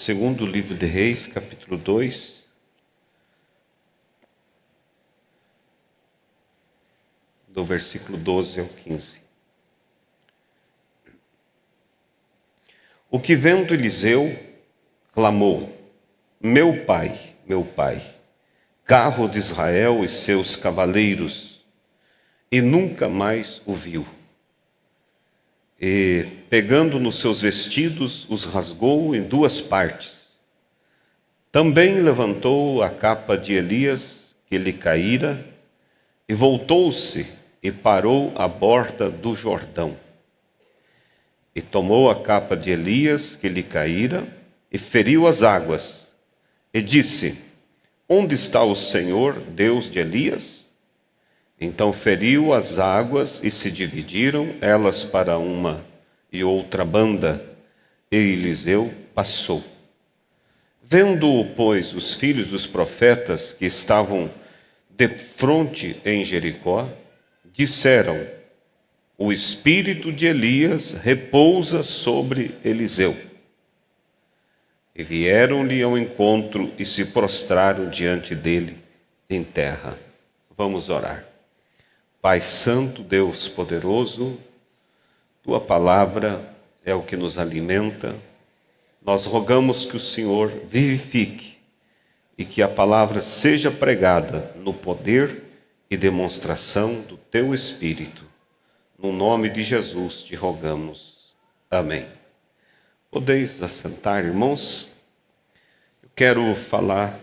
Segundo livro de Reis, capítulo 2, do versículo 12 ao 15. O que vendo Eliseu, clamou: meu pai, carro de Israel e seus cavaleiros, e nunca mais o viu. E, pegando nos seus vestidos, os rasgou em duas partes. Também levantou a capa de Elias, que lhe caíra, e voltou-se e parou à borda do Jordão. E tomou a capa de Elias, que lhe caíra, e feriu as águas, e disse: onde está o Senhor, Deus de Elias? Então feriu as águas e se dividiram, elas para uma e outra banda, e Eliseu passou. Vendo-o, pois, os filhos dos profetas que estavam defronte em Jericó, disseram: o espírito de Elias repousa sobre Eliseu. E vieram-lhe ao encontro e se prostraram diante dele em terra. Vamos orar. Pai Santo, Deus poderoso, Tua palavra é o que nos alimenta. Nós rogamos que o Senhor vivifique e que a palavra seja pregada no poder e demonstração do Teu Espírito. No nome de Jesus te rogamos. Amém. Podeis assentar, irmãos? Eu quero falar,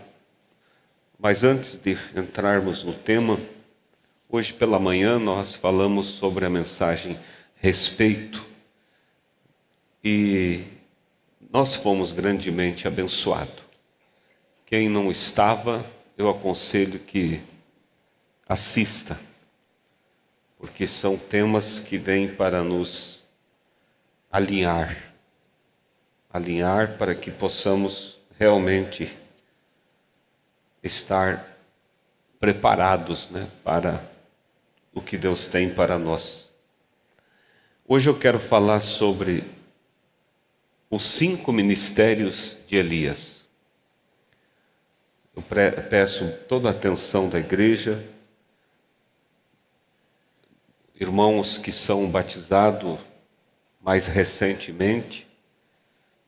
mas antes de entrarmos no tema, hoje pela manhã nós falamos sobre a mensagem respeito e nós fomos grandemente abençoados. Quem não estava, eu aconselho que assista, porque são temas que vêm para nos alinhar para que possamos realmente estar preparados, para o que Deus tem para nós. Hoje eu quero falar sobre os 5 ministérios de Elias. Eu peço toda a atenção da igreja, irmãos que são batizados mais recentemente,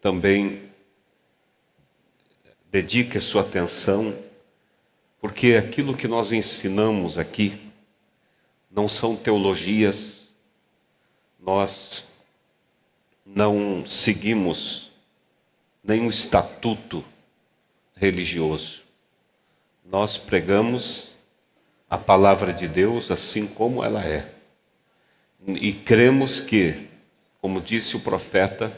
também dedique a sua atenção, porque aquilo que nós ensinamos aqui não são teologias, nós não seguimos nenhum estatuto religioso. Nós pregamos a palavra de Deus assim como ela é. E cremos que, como disse o profeta,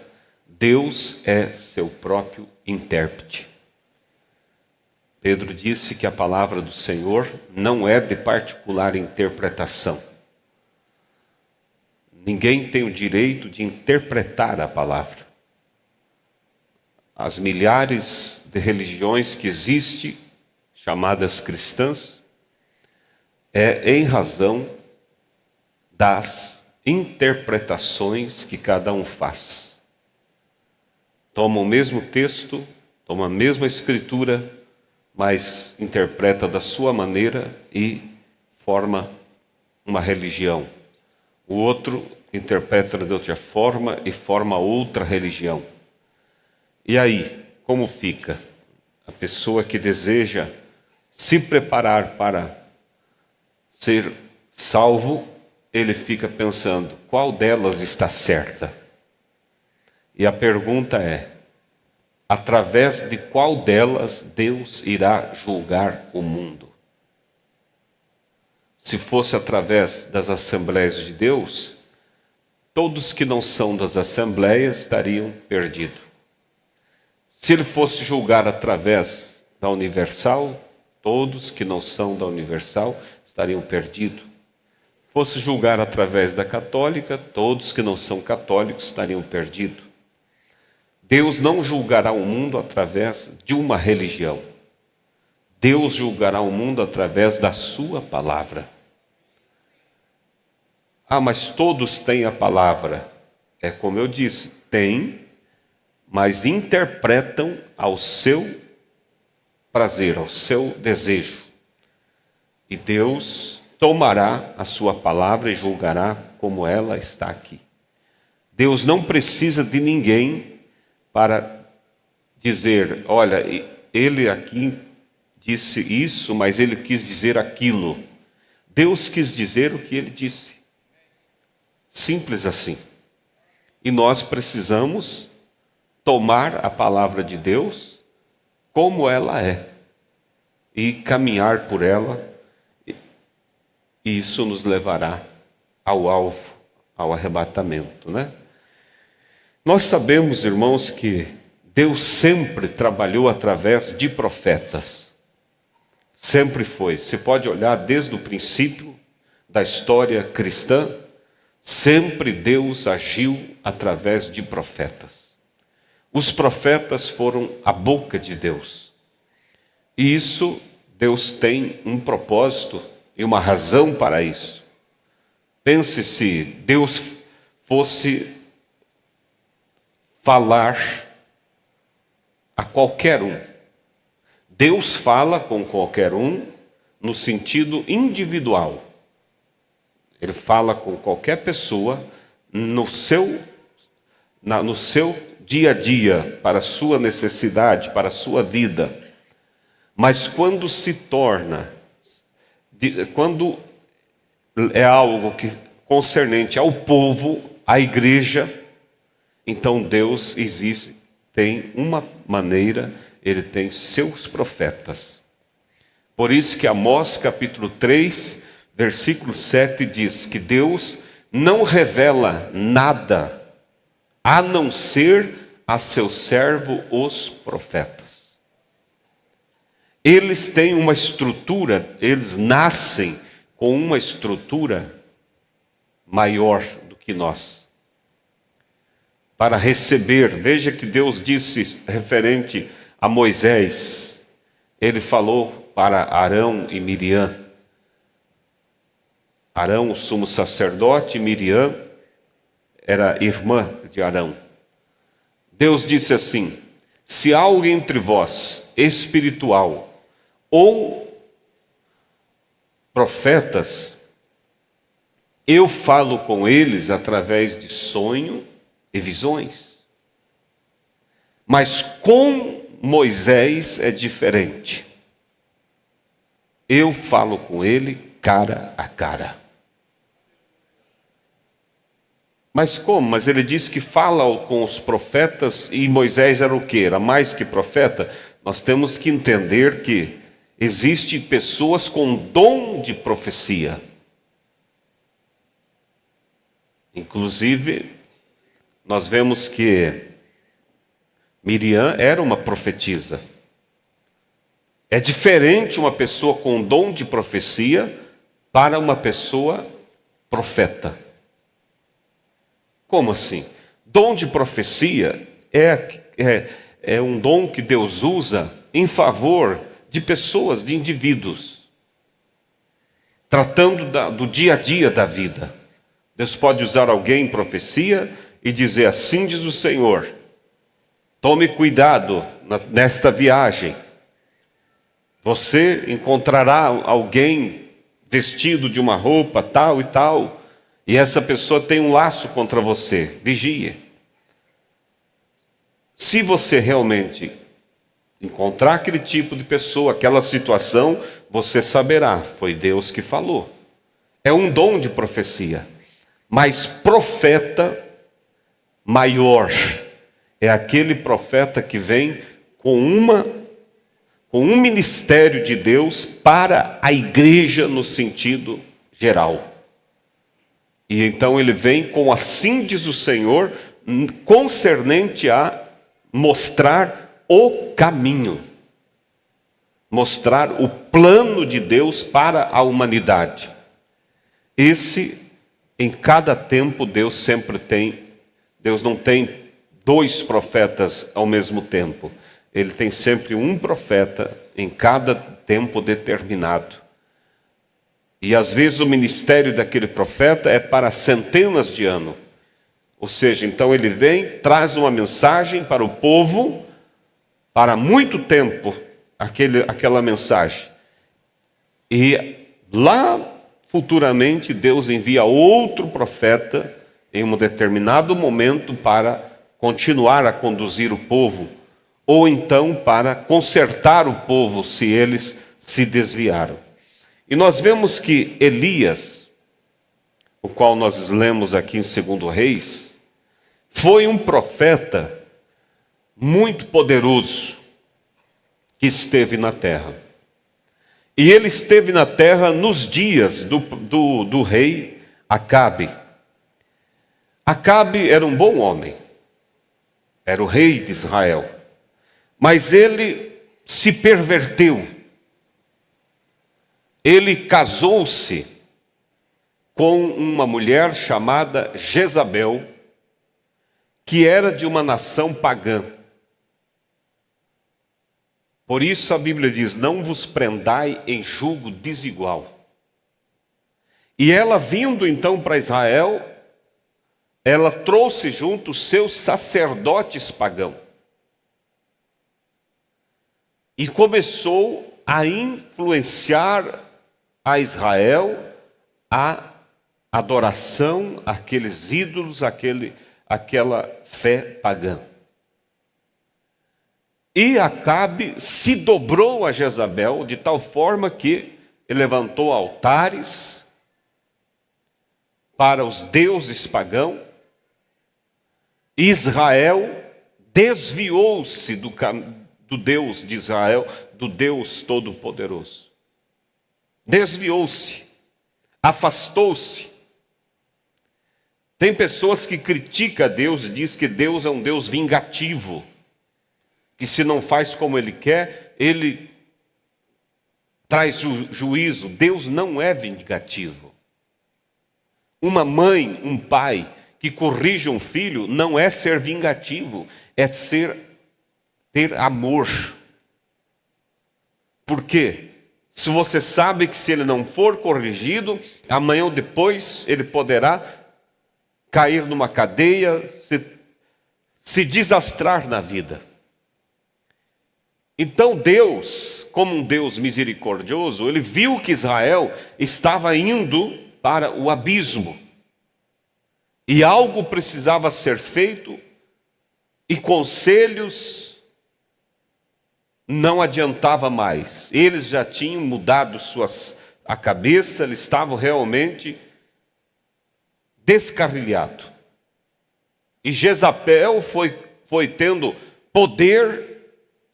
Deus é seu próprio intérprete. Pedro disse que a palavra do Senhor não é de particular interpretação. Ninguém tem o direito de interpretar a palavra. As milhares de religiões que existem, chamadas cristãs, é em razão das interpretações que cada um faz. Toma o mesmo texto, toma a mesma escritura, mas interpreta da sua maneira e forma uma religião. O outro interpreta de outra forma e forma outra religião. E aí, como fica? A pessoa que deseja se preparar para ser salvo, ele fica pensando, qual delas está certa? E a pergunta é, através de qual delas Deus irá julgar o mundo? Se fosse através das Assembleias de Deus, todos que não são das Assembleias estariam perdidos. Se ele fosse julgar através da Universal, todos que não são da Universal estariam perdidos. Fosse julgar através da Católica, todos que não são católicos estariam perdidos. Deus não julgará o mundo através de uma religião. Deus julgará o mundo através da sua palavra. Ah, mas todos têm a palavra. É como eu disse, tem, mas interpretam ao seu prazer, ao seu desejo. E Deus tomará a sua palavra e julgará como ela está aqui. Deus não precisa de ninguém para dizer, olha, ele aqui disse isso, mas ele quis dizer aquilo. Deus quis dizer o que ele disse. Simples assim. E nós precisamos tomar a palavra de Deus como ela é e caminhar por ela, e isso nos levará ao alvo, ao arrebatamento, né? Nós sabemos, irmãos, que Deus sempre trabalhou através de profetas. Sempre foi. Você pode olhar desde o princípio da história cristã, sempre Deus agiu através de profetas. Os profetas foram a boca de Deus. E isso, Deus tem um propósito e uma razão para isso. Pense se Deus fosse falar a qualquer um. Deus fala com qualquer um no sentido individual. Ele fala com qualquer pessoa no seu dia a dia, para a sua necessidade, para a sua vida. Mas quando se torna, quando é algo que concernente ao povo, à igreja, então Deus existe, tem uma maneira, ele tem seus profetas. Por isso que Amós capítulo 3, versículo 7 diz que Deus não revela nada, a não ser a seu servo os profetas. Eles têm uma estrutura, eles nascem com uma estrutura maior do que nós. Para receber, veja que Deus disse referente a Moisés, ele falou para Arão e Miriam. Arão, o sumo sacerdote, e Miriam era irmã de Arão. Deus disse assim: se há alguém entre vós espiritual ou profetas, eu falo com eles através de sonho e visões. Mas com Moisés é diferente. Eu falo com ele cara a cara. Mas como? Mas ele diz que fala com os profetas, e Moisés era o quê? Era mais que profeta? Nós temos que entender que existem pessoas com dom de profecia. Inclusive, nós vemos que Miriam era uma profetisa. É diferente uma pessoa com dom de profecia para uma pessoa profeta. Como assim? Dom de profecia é um dom que Deus usa em favor de pessoas, de indivíduos, tratando do dia a dia da vida. Deus pode usar alguém em profecia e dizer: assim diz o Senhor, tome cuidado nesta viagem. Você encontrará alguém vestido de uma roupa tal e tal, e essa pessoa tem um laço contra você, vigie. Se você realmente encontrar aquele tipo de pessoa, aquela situação, você saberá, foi Deus que falou. É um dom de profecia. Mas profeta maior é aquele profeta que vem com um ministério de Deus para a igreja no sentido geral. E então ele vem com assim diz o Senhor, concernente a mostrar o caminho, mostrar o plano de Deus para a humanidade. Em cada tempo Deus sempre tem, Deus não tem dois profetas ao mesmo tempo. Ele tem sempre um profeta em cada tempo determinado. E às vezes o ministério daquele profeta é para centenas de anos. Ou seja, então ele vem, traz uma mensagem para o povo, para muito tempo, aquela mensagem. E lá, futuramente, Deus envia outro profeta, em um determinado momento, para continuar a conduzir o povo, ou então para consertar o povo, se eles se desviaram. E nós vemos que Elias, o qual nós lemos aqui em 2 Reis, foi um profeta muito poderoso que esteve na terra. E ele esteve na terra nos dias do rei Acabe. Acabe era um bom homem, era o rei de Israel, mas ele se perverteu. Ele casou-se com uma mulher chamada Jezabel, que era de uma nação pagã. Por isso a Bíblia diz: não vos prendai em julgo desigual. E ela, vindo então para Israel, ela trouxe junto os seus sacerdotes pagãos. E começou a influenciar a Israel a adoração àqueles ídolos, aquela fé pagã. E Acabe se dobrou a Jezabel de tal forma que ele levantou altares para os deuses pagãos. Israel desviou-se do Deus de Israel, do Deus Todo-Poderoso. Desviou-se, afastou-se. Tem pessoas que criticam Deus e dizem que Deus é um Deus vingativo, que se não faz como Ele quer, Ele traz juízo. Deus não é vingativo. Uma mãe, um pai que corrige um filho não é ser vingativo, é ter amor. Por quê? Se você sabe que se ele não for corrigido, amanhã ou depois ele poderá cair numa cadeia, se desastrar na vida. Então Deus, como um Deus misericordioso, ele viu que Israel estava indo para o abismo. E algo precisava ser feito, e conselhos não adiantava mais. Eles já tinham mudado a cabeça, eles estavam realmente descarrilhados. E Jezabel foi tendo poder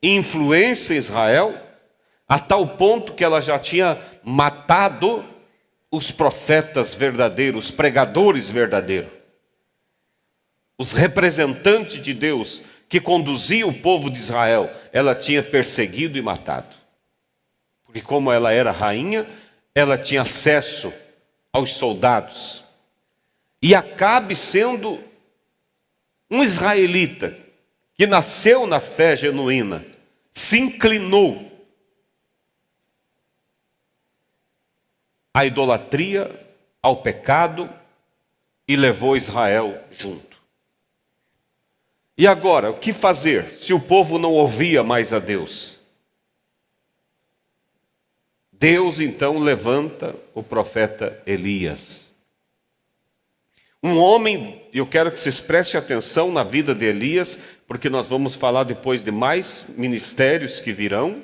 e influência em Israel, a tal ponto que ela já tinha matado os profetas verdadeiros, os pregadores verdadeiros. Os representantes de Deus que conduziam o povo de Israel, ela tinha perseguido e matado. Porque como ela era rainha, ela tinha acesso aos soldados. E Acabe, sendo um israelita, que nasceu na fé genuína, se inclinou à idolatria, ao pecado, e levou Israel junto. E agora, o que fazer se o povo não ouvia mais a Deus? Deus então levanta o profeta Elias. Um homem, eu quero que vocês prestem atenção na vida de Elias, porque nós vamos falar depois de mais ministérios que virão,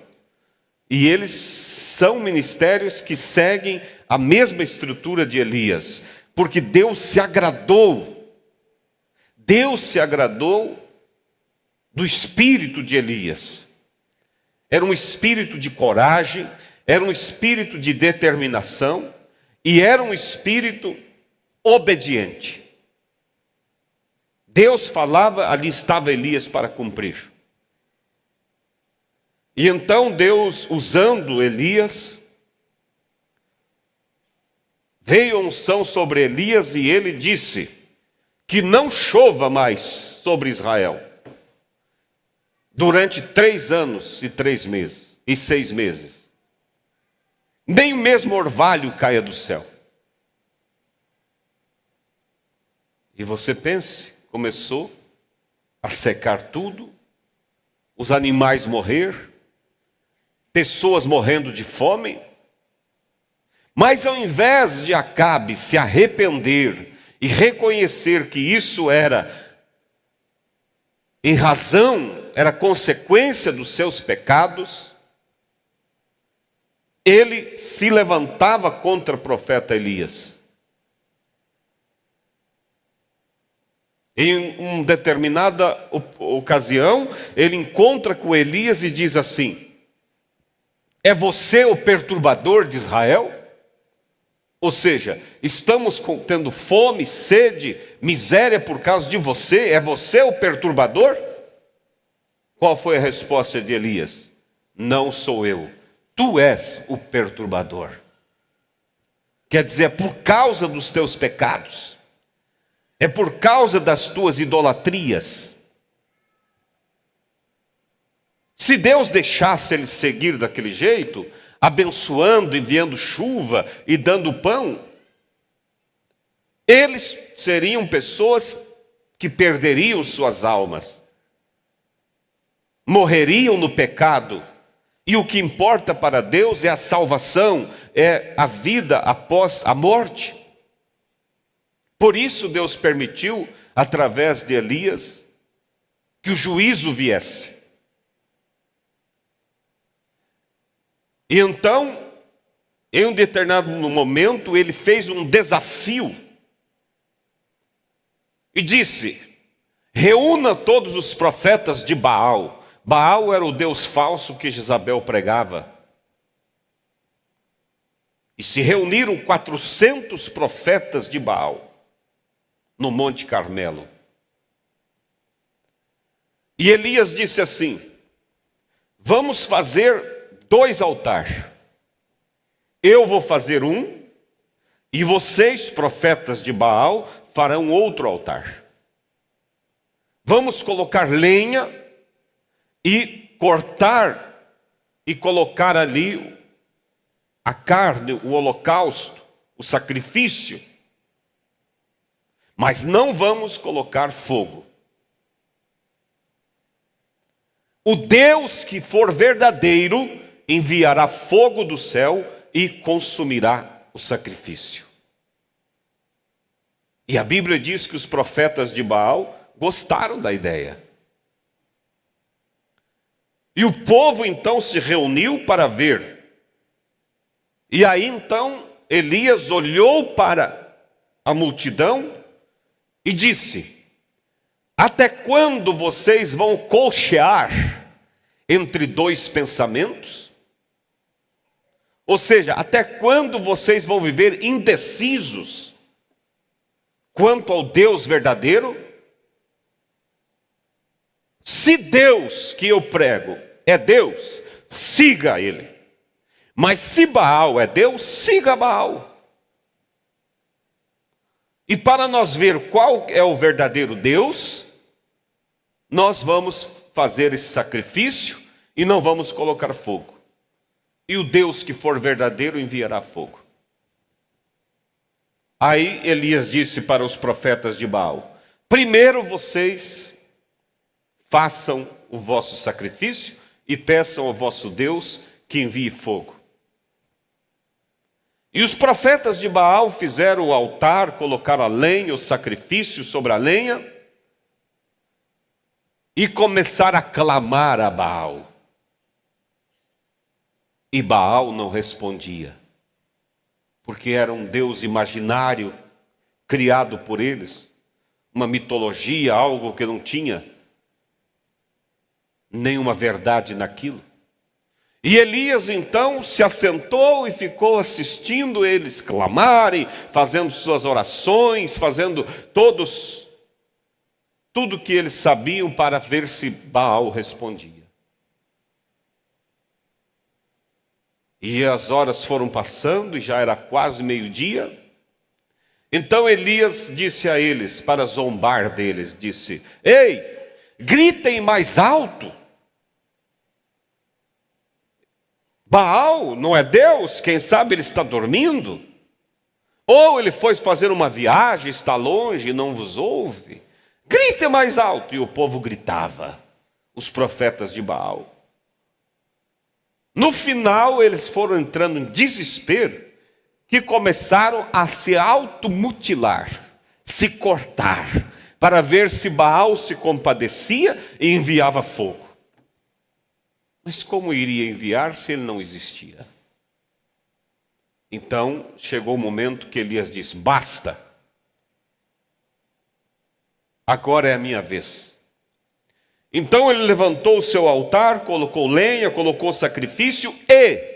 e eles são ministérios que seguem a mesma estrutura de Elias, porque Deus se agradou do espírito de Elias. Era um espírito de coragem, era um espírito de determinação, e era um espírito obediente. Deus falava, ali estava Elias para cumprir. E então Deus, usando Elias, veio a unção sobre Elias e ele disse que não chova mais sobre Israel durante 3 anos e 3 meses e 6 meses. Nem o mesmo orvalho caia do céu. E você pense, começou a secar tudo, os animais morrer, pessoas morrendo de fome. Mas ao invés de Acabe se arrepender e reconhecer que isso era era consequência dos seus pecados, ele se levantava contra o profeta Elias. Em uma determinada ocasião, ele encontra com Elias e diz assim: é você o perturbador de Israel? Ou seja, estamos tendo fome, sede, miséria por causa de você? É você o perturbador? Qual foi a resposta de Elias? Não sou eu, tu és o perturbador. Quer dizer, é por causa dos teus pecados, é por causa das tuas idolatrias. Se Deus deixasse eles seguir daquele jeito, abençoando, enviando chuva e dando pão, eles seriam pessoas que perderiam suas almas, morreriam no pecado. E o que importa para Deus é a salvação, é a vida após a morte. Por isso Deus permitiu, através de Elias, que o juízo viesse. E então, em um determinado momento, ele fez um desafio e disse: reúna todos os profetas de Baal. Baal era o deus falso que Jezabel pregava. E se reuniram 400 profetas de Baal no Monte Carmelo. E Elias disse assim: vamos fazer 2 altares. Eu vou fazer um, e vocês, profetas de Baal, farão outro altar. Vamos colocar lenha e cortar e colocar ali a carne, o holocausto, o sacrifício. Mas não vamos colocar fogo. O Deus que for verdadeiro enviará fogo do céu e consumirá o sacrifício. E a Bíblia diz que os profetas de Baal gostaram da ideia. E o povo então se reuniu para ver. E aí então Elias olhou para a multidão e disse: até quando vocês vão colchear entre 2 pensamentos? Ou seja, até quando vocês vão viver indecisos quanto ao Deus verdadeiro? Se Deus que eu prego é Deus, siga Ele. Mas se Baal é Deus, siga Baal. E para nós ver qual é o verdadeiro Deus, nós vamos fazer esse sacrifício e não vamos colocar fogo. E o Deus que for verdadeiro enviará fogo. Aí Elias disse para os profetas de Baal: primeiro vocês façam o vosso sacrifício e peçam ao vosso Deus que envie fogo. E os profetas de Baal fizeram o altar, colocaram a lenha, o sacrifício sobre a lenha, e começaram a clamar a Baal. E Baal não respondia, porque era um Deus imaginário, criado por eles, uma mitologia, algo que não tinha nenhuma verdade naquilo. E Elias então se assentou e ficou assistindo eles clamarem, fazendo suas orações, fazendo tudo que eles sabiam para ver se Baal respondia. E as horas foram passando e já era quase meio-dia. Então Elias disse a eles, para zombar deles, disse: ei, gritem mais alto. Baal não é Deus, quem sabe ele está dormindo? Ou ele foi fazer uma viagem, está longe e não vos ouve? Grite mais alto. E o povo gritava, os profetas de Baal. No final, eles foram entrando em desespero, que começaram a se automutilar, se cortar, para ver se Baal se compadecia e enviava fogo. Mas como iria enviar se ele não existia? Então, chegou o momento que Elias disse: basta, agora é a minha vez. Então ele levantou o seu altar, colocou lenha, colocou sacrifício e,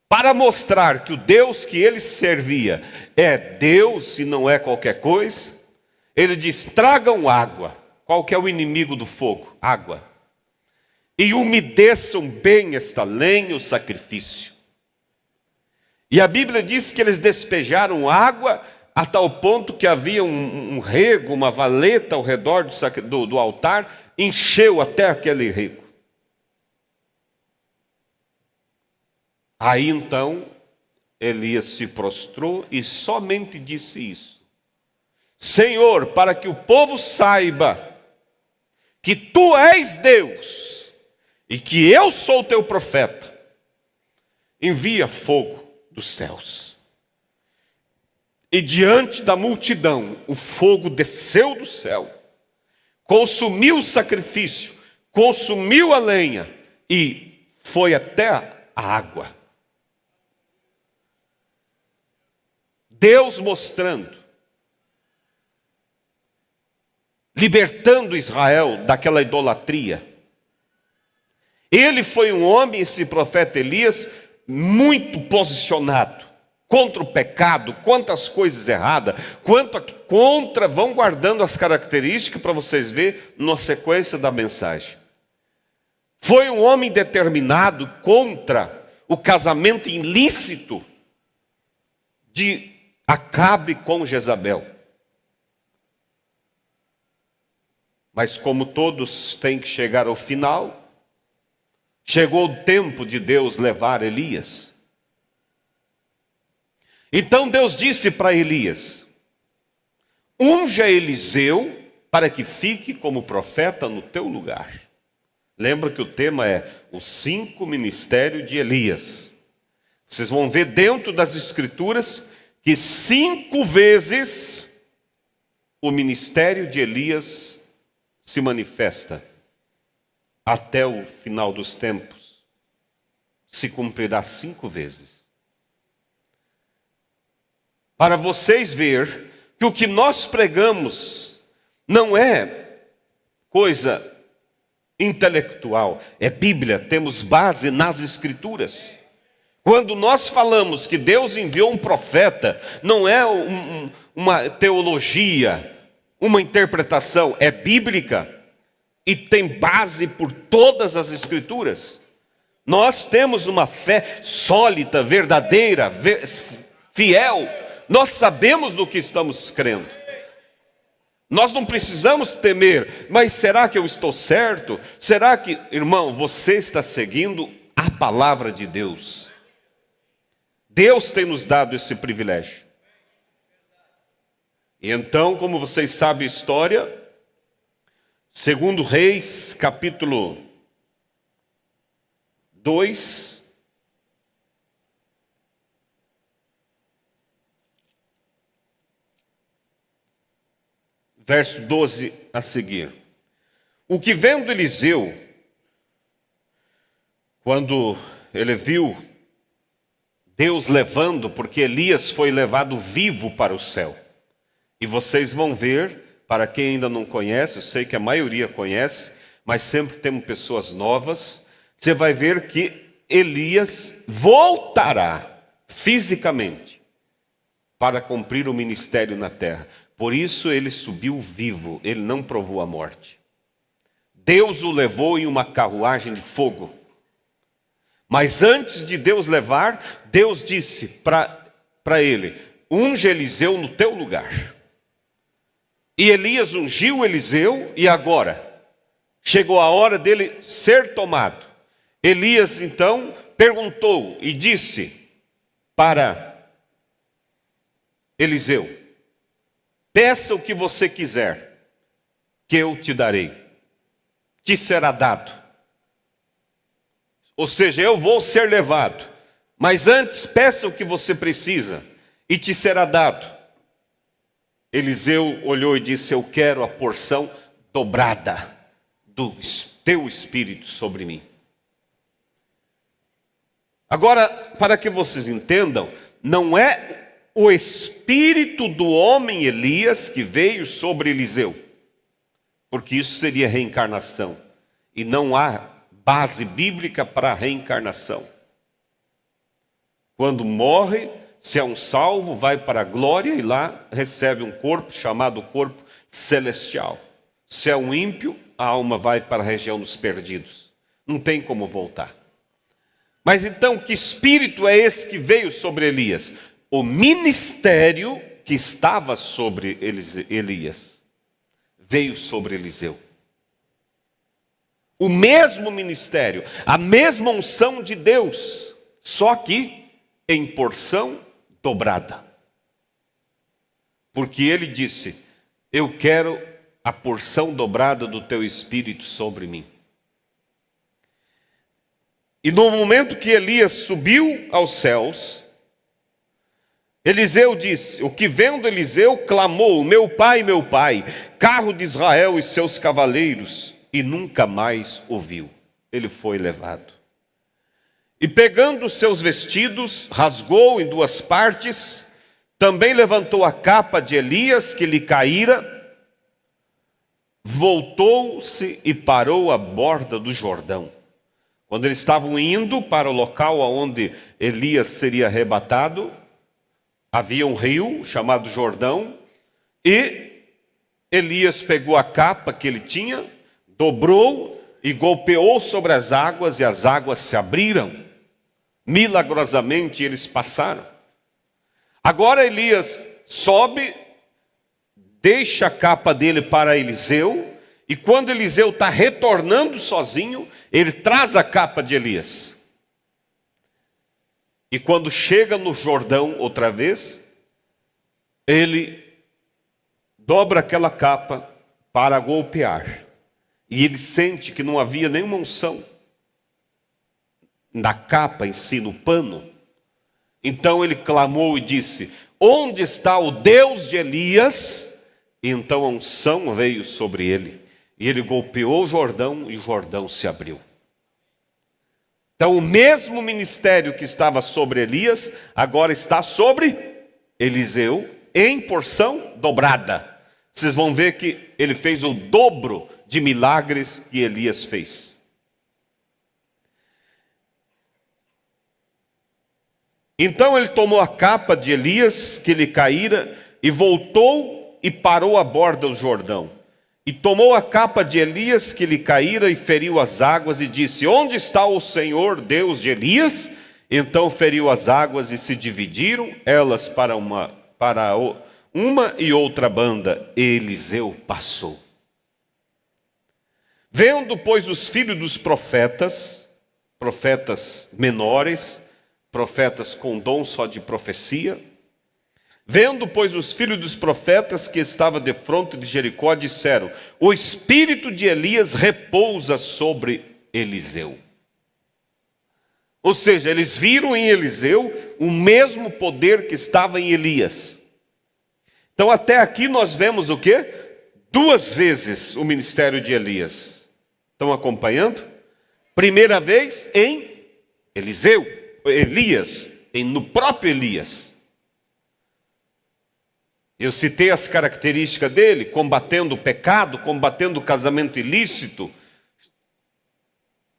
para mostrar que o Deus que ele servia é Deus e não é qualquer coisa, ele diz: tragam água. Qual que é o inimigo do fogo? Água. E umedeçam bem esta lenha, o sacrifício. E a Bíblia diz que eles despejaram água a tal ponto que havia um rego, uma valeta ao redor do altar, encheu até aquele rego. Aí então Elias se prostrou e somente disse isso: Senhor, para que o povo saiba que tu és Deus e que eu sou teu profeta, envia fogo dos céus. E diante da multidão, o fogo desceu do céu, consumiu o sacrifício, consumiu a lenha e foi até a água. Deus mostrando, libertando Israel daquela idolatria. Ele foi um homem, esse profeta Elias, muito posicionado contra o pecado, quantas coisas erradas, vão guardando as características para vocês verem na sequência da mensagem. Foi um homem determinado contra o casamento ilícito de Acabe com Jezabel. Mas como todos têm que chegar ao final, chegou o tempo de Deus levar Elias. Então Deus disse para Elias: unja Eliseu para que fique como profeta no teu lugar. Lembra que o tema é os 5 ministérios de Elias. Vocês vão ver dentro das escrituras que 5 vezes o ministério de Elias se manifesta. Até o final dos tempos se cumprirá 5 vezes. Para vocês verem que o que nós pregamos não é coisa intelectual, é Bíblia, temos base nas Escrituras. Quando nós falamos que Deus enviou um profeta, não é uma teologia, uma interpretação, é bíblica e tem base por todas as Escrituras. Nós temos uma fé sólida, verdadeira, fiel. Nós sabemos do que estamos crendo. Nós não precisamos temer, mas será que eu estou certo? Será que, irmão, você está seguindo a palavra de Deus? Deus tem nos dado esse privilégio. E então, como vocês sabem a história, 2 Reis, capítulo 2, verso 12 a seguir. O que vendo Eliseu, quando ele viu Deus levando, porque Elias foi levado vivo para o céu. E vocês vão ver, para quem ainda não conhece, eu sei que a maioria conhece, mas sempre temos pessoas novas. Você vai ver que Elias voltará fisicamente para cumprir o ministério na terra. Por isso ele subiu vivo, ele não provou a morte. Deus o levou em uma carruagem de fogo. Mas antes de Deus levar, Deus disse para ele: unge Eliseu no teu lugar. E Elias ungiu Eliseu, e agora chegou a hora dele ser tomado. Elias então perguntou e disse para Eliseu, peça o que você quiser, que eu te darei, te será dado. Ou seja, eu vou ser levado, mas antes peça o que você precisa e te será dado. Eliseu olhou e disse: eu quero a porção dobrada do teu espírito sobre mim. Agora, para que vocês entendam, não é o espírito do homem Elias que veio sobre Eliseu, porque isso seria reencarnação, e não há base bíblica para a reencarnação. Quando morre, se é um salvo, vai para a glória e lá recebe um corpo chamado corpo celestial. Se é um ímpio, a alma vai para a região dos perdidos. Não tem como voltar. Mas então, que espírito é esse que veio sobre Elias? O ministério que estava sobre Elias veio sobre Eliseu. O mesmo ministério, a mesma unção de Deus, só que em porção dobrada. Porque ele disse: eu quero a porção dobrada do teu espírito sobre mim. E no momento que Elias subiu aos céus, Eliseu disse, o que vendo Eliseu clamou: meu pai, carro de Israel e seus cavaleiros, e nunca mais o viu. Ele foi levado. E pegando os seus vestidos, rasgou em duas partes, também levantou a capa de Elias que lhe caíra, voltou-se e parou à borda do Jordão. Quando eles estavam indo para o local onde Elias seria arrebatado, havia um rio chamado Jordão, e Elias pegou a capa que ele tinha, dobrou e golpeou sobre as águas, e as águas se abriram. Milagrosamente eles passaram. Agora Elias sobe, deixa a capa dele para Eliseu, e quando Eliseu está retornando sozinho, ele traz a capa de Elias. E quando chega no Jordão outra vez, ele dobra aquela capa para golpear. E ele sente que não havia nenhuma unção na capa em si, no pano. Então ele clamou e disse: onde está o Deus de Elias? E então a unção veio sobre ele. E ele golpeou o Jordão e o Jordão se abriu. Então o mesmo ministério que estava sobre Elias, agora está sobre Eliseu, em porção dobrada. Vocês vão ver que ele fez o dobro de milagres que Elias fez. Então ele tomou a capa de Elias que lhe caíra e voltou e parou à borda do Jordão. E tomou a capa de Elias que lhe caíra e feriu as águas e disse: onde está o Senhor, Deus de Elias? Então feriu as águas e se dividiram, elas para uma e outra banda. E Eliseu passou. Vendo, pois, os filhos dos profetas, profetas menores, profetas com dom só de profecia, vendo, pois, os filhos dos profetas que estavam defronte de Jericó, disseram: o espírito de Elias repousa sobre Eliseu. Ou seja, eles viram em Eliseu o mesmo poder que estava em Elias. Então até aqui nós vemos o quê? 2 vezes o ministério de Elias. Estão acompanhando? Primeira vez em Elias, no próprio Elias. Eu citei as características dele: combatendo o pecado, combatendo o casamento ilícito,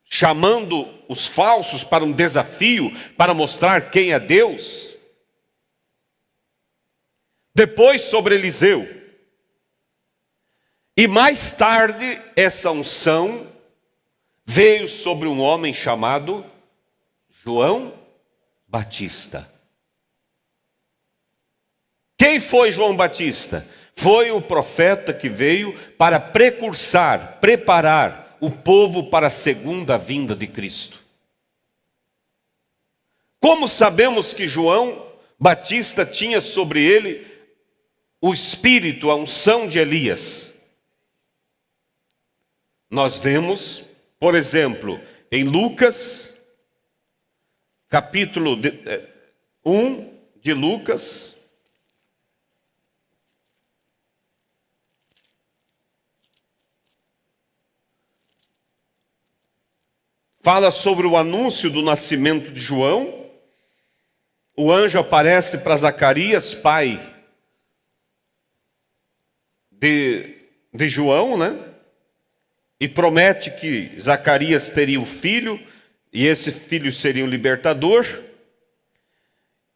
chamando os falsos para um desafio, para mostrar quem é Deus. Depois sobre Eliseu. E mais tarde, essa unção veio sobre um homem chamado João Batista. Quem foi João Batista? Foi o profeta que veio para preparar o povo para a segunda vinda de Cristo. Como sabemos que João Batista tinha sobre ele o espírito, a unção de Elias. Nós vemos, por exemplo, em Lucas, capítulo 1 de Lucas, fala sobre o anúncio do nascimento de João. O anjo aparece para Zacarias, pai de João, né? E promete que Zacarias teria um filho, e esse filho seria um libertador.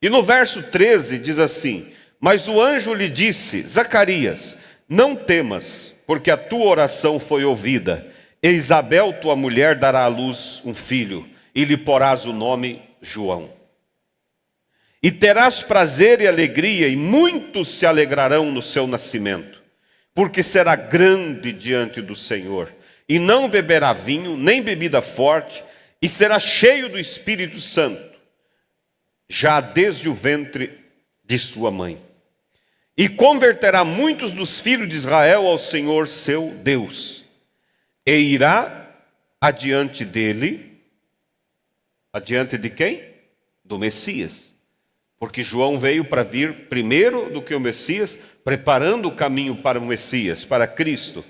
E no verso 13 diz assim: mas o anjo lhe disse: Zacarias, não temas, porque a tua oração foi ouvida. E Isabel, tua mulher, dará à luz um filho, e lhe porás o nome João. E terás prazer e alegria, e muitos se alegrarão no seu nascimento, porque será grande diante do Senhor. E não beberá vinho, nem bebida forte, e será cheio do Espírito Santo, já desde o ventre de sua mãe. E converterá muitos dos filhos de Israel ao Senhor seu Deus. E irá adiante dele, adiante de quem? Do Messias. Porque João veio para vir primeiro do que o Messias, preparando o caminho para o Messias, para Cristo.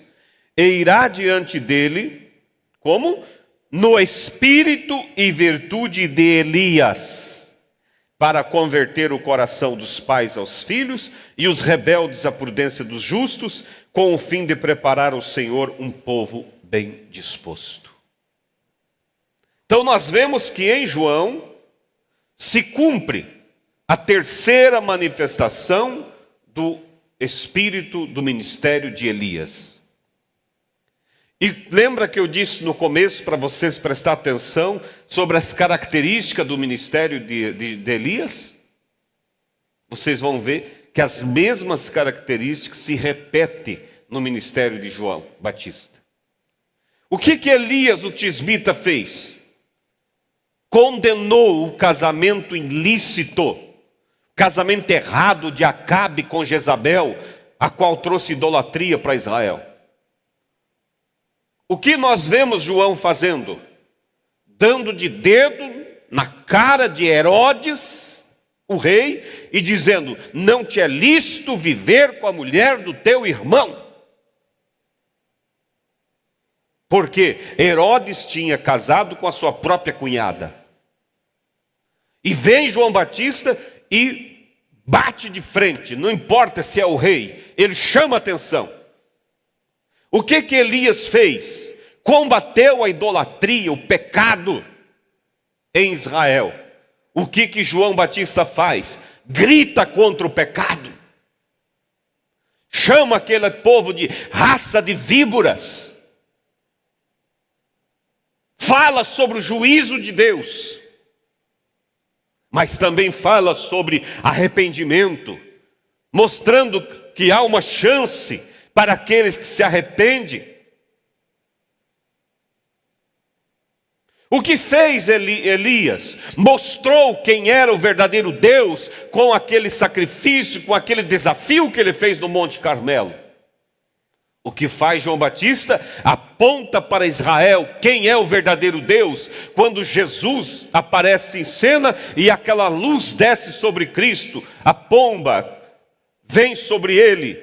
E irá diante dele, como? No espírito e virtude de Elias, para converter o coração dos pais aos filhos e os rebeldes à prudência dos justos, com o fim de preparar ao Senhor um povo bem disposto. Então nós vemos que em João se cumpre a terceira manifestação do espírito do ministério de Elias. E lembra que eu disse no começo para vocês prestar atenção sobre as características do ministério de Elias? Vocês vão ver que as mesmas características se repetem no ministério de João Batista. O que Elias, o tisbita, fez? Condenou o casamento ilícito, casamento errado de Acabe com Jezabel, a qual trouxe idolatria para Israel. O que nós vemos João fazendo? Dando de dedo na cara de Herodes, o rei, e dizendo: não te é lícito viver com a mulher do teu irmão. Porque Herodes tinha casado com a sua própria cunhada. E vem João Batista e bate de frente, não importa se é o rei, ele chama atenção. O que Elias fez? Combateu a idolatria, o pecado em Israel. O que João Batista faz? Grita contra o pecado. Chama aquele povo de raça de víboras. Fala sobre o juízo de Deus, mas também fala sobre arrependimento, mostrando que há uma chance para aqueles que se arrependem. O que fez Elias? Mostrou quem era o verdadeiro Deus com aquele sacrifício, com aquele desafio que ele fez no Monte Carmelo. O que faz João Batista? Aponta para Israel quem é o verdadeiro Deus, quando Jesus aparece em cena e aquela luz desce sobre Cristo, a pomba vem sobre ele,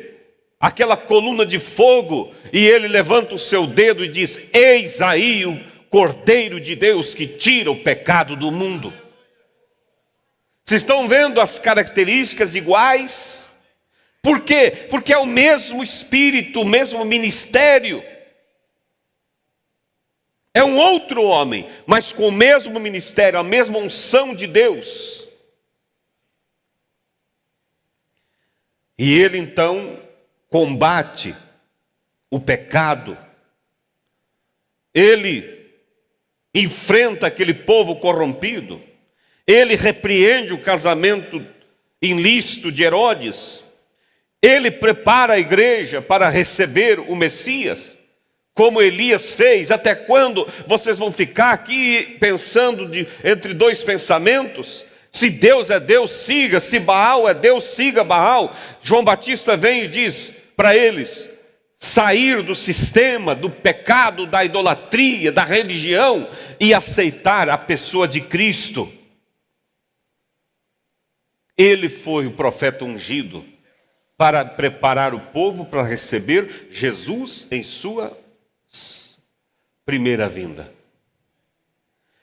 aquela coluna de fogo, e ele levanta o seu dedo e diz: eis aí o Cordeiro de Deus que tira o pecado do mundo. Vocês estão vendo as características iguais? Por quê? Porque é o mesmo Espírito, o mesmo ministério. É um outro homem, mas com o mesmo ministério, a mesma unção de Deus. E ele então combate o pecado. Ele enfrenta aquele povo corrompido. Ele repreende o casamento ilícito de Herodes. Ele prepara a igreja para receber o Messias, como Elias fez. Até quando vocês vão ficar aqui pensando entre dois pensamentos? Se Deus é Deus, siga. Se Baal é Deus, siga Baal. João Batista vem e diz para eles: sair do sistema, do pecado, da idolatria, da religião e aceitar a pessoa de Cristo. Ele foi o profeta ungido para preparar o povo para receber Jesus em sua primeira vinda.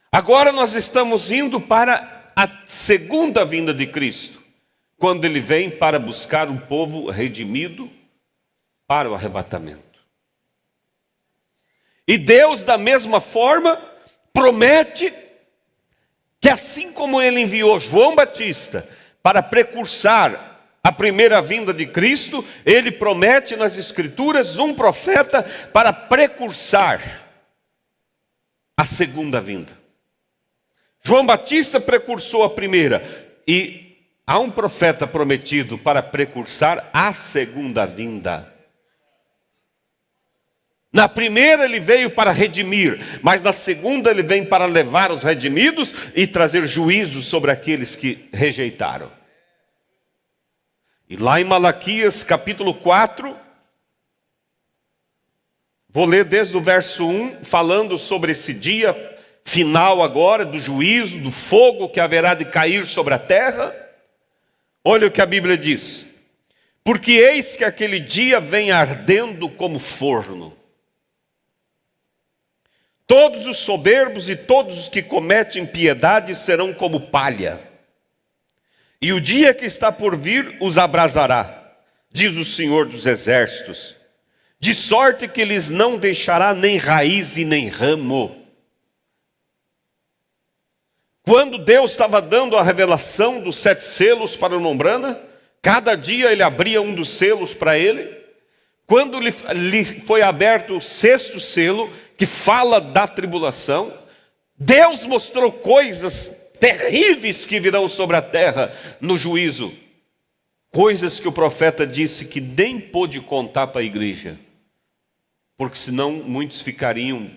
Agora nós estamos indo para a segunda vinda de Cristo, quando ele vem para buscar um povo redimido para o arrebatamento. E Deus, da mesma forma, promete que assim como ele enviou João Batista para precursar a primeira vinda de Cristo, ele promete nas Escrituras um profeta para precursar a segunda vinda. João Batista precursou a primeira, e há um profeta prometido para precursar a segunda vinda. Na primeira ele veio para redimir, mas na segunda ele vem para levar os redimidos e trazer juízo sobre aqueles que rejeitaram. E lá em Malaquias capítulo 4, vou ler desde o verso 1, falando sobre esse dia final agora, do juízo, do fogo que haverá de cair sobre a terra. Olha o que a Bíblia diz: porque eis que aquele dia vem ardendo como forno. Todos os soberbos e todos os que cometem impiedade serão como palha. E o dia que está por vir os abrasará, diz o Senhor dos Exércitos, de sorte que lhes não deixará nem raiz e nem ramo. Quando Deus estava dando a revelação dos 7 selos para o Nombrana, cada dia ele abria um dos selos para ele. Quando lhe foi aberto o 6º selo, que fala da tribulação, Deus mostrou coisas terríveis que virão sobre a terra no juízo. Coisas que o profeta disse que nem pôde contar para a igreja, porque senão muitos ficariam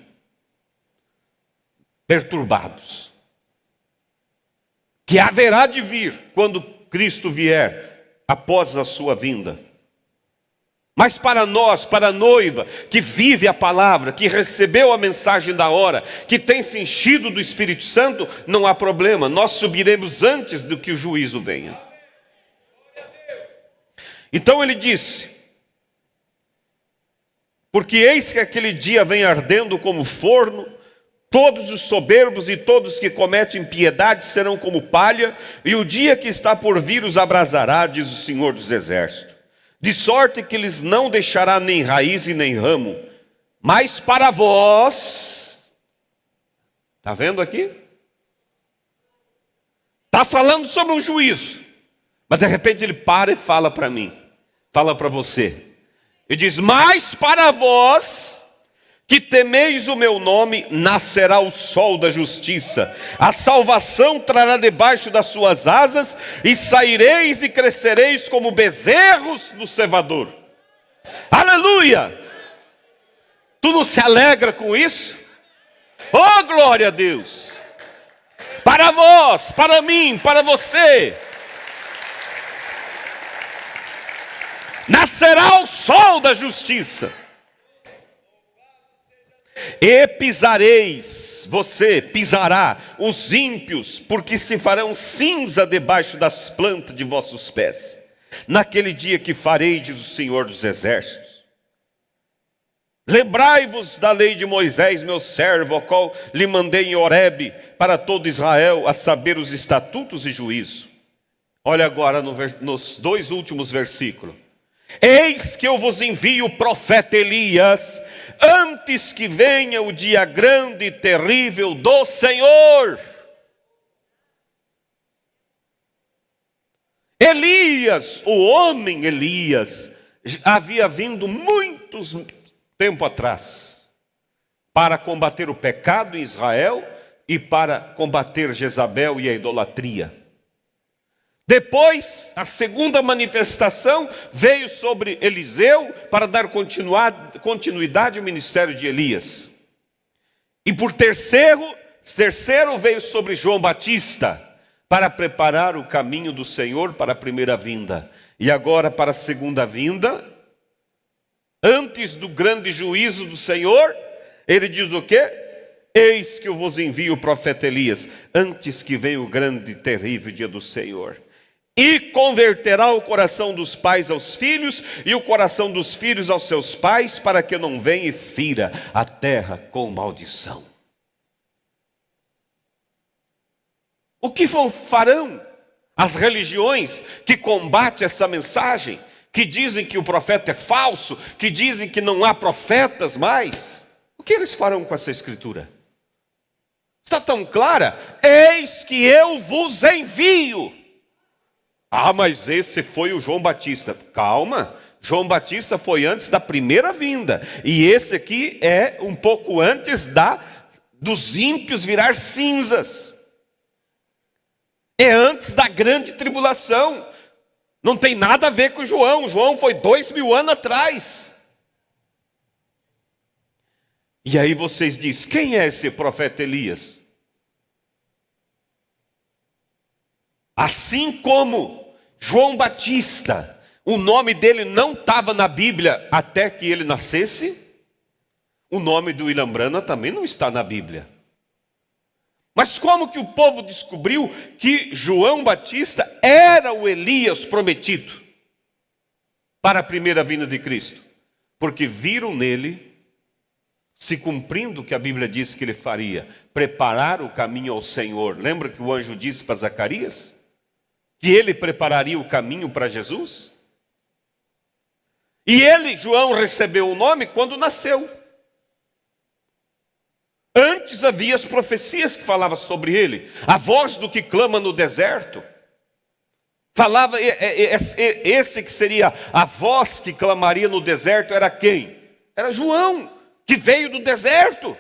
perturbados. Que haverá de vir quando Cristo vier, após a sua vinda. Mas para nós, para a noiva, que vive a palavra, que recebeu a mensagem da hora, que tem se enchido do Espírito Santo, não há problema, nós subiremos antes do que o juízo venha. Então ele disse: porque eis que aquele dia vem ardendo como forno, todos os soberbos e todos que cometem impiedade serão como palha, e o dia que está por vir os abrasará, diz o Senhor dos Exércitos. De sorte que lhes não deixará nem raiz e nem ramo. Mas para vós, está vendo aqui? Está falando sobre um juízo, mas de repente ele para e fala para mim, fala para você. Ele diz: mas para vós que temeis o meu nome, nascerá o sol da justiça. A salvação trará debaixo das suas asas, e saireis e crescereis como bezerros do cevador. Aleluia! Tu não se alegra com isso? Oh, glória a Deus! Para vós, para mim, para você, nascerá o sol da justiça. E pisareis, você pisará os ímpios, porque se farão cinza debaixo das plantas de vossos pés. Naquele dia que farei, diz o Senhor dos Exércitos. Lembrai-vos da lei de Moisés, meu servo, ao qual lhe mandei em Horebe, para todo Israel, a saber os estatutos e juízo. Olha agora nos 2 últimos versículos. Eis que eu vos envio o profeta Elias, antes que venha o dia grande e terrível do Senhor. Elias, o homem Elias, havia vindo muitos tempo atrás para combater o pecado em Israel e para combater Jezabel e a idolatria. Depois, a segunda manifestação veio sobre Eliseu para dar continuidade ao ministério de Elias. E por terceiro veio sobre João Batista para preparar o caminho do Senhor para a primeira vinda. E agora para a segunda vinda, antes do grande juízo do Senhor, ele diz o quê? Eis que eu vos envio o profeta Elias, antes que venha o grande e terrível dia do Senhor. E converterá o coração dos pais aos filhos, e o coração dos filhos aos seus pais, para que não venha e fira a terra com maldição. O que farão as religiões que combatem essa mensagem, que dizem que o profeta é falso, que dizem que não há profetas mais? O que eles farão com essa escritura? Está tão clara? Eis que eu vos envio. Ah, mas esse foi o João Batista. Calma, João Batista foi antes da primeira vinda. E esse aqui é um pouco antes dos ímpios virar cinzas. É antes da grande tribulação. Não tem nada a ver com João. João foi 2000 anos atrás. E aí vocês dizem, quem é esse profeta Elias? Assim como João Batista, o nome dele não estava na Bíblia até que ele nascesse, o nome do William Branham também não está na Bíblia. Mas como que o povo descobriu que João Batista era o Elias prometido para a primeira vinda de Cristo? Porque viram nele, se cumprindo o que a Bíblia disse que ele faria, preparar o caminho ao Senhor. Lembra que o anjo disse para Zacarias? Que ele prepararia o caminho para Jesus? E ele, João, recebeu o nome quando nasceu. Antes havia as profecias que falavam sobre ele. A voz do que clama no deserto. Falava, esse que seria a voz que clamaria no deserto era quem? Era João, que veio do deserto.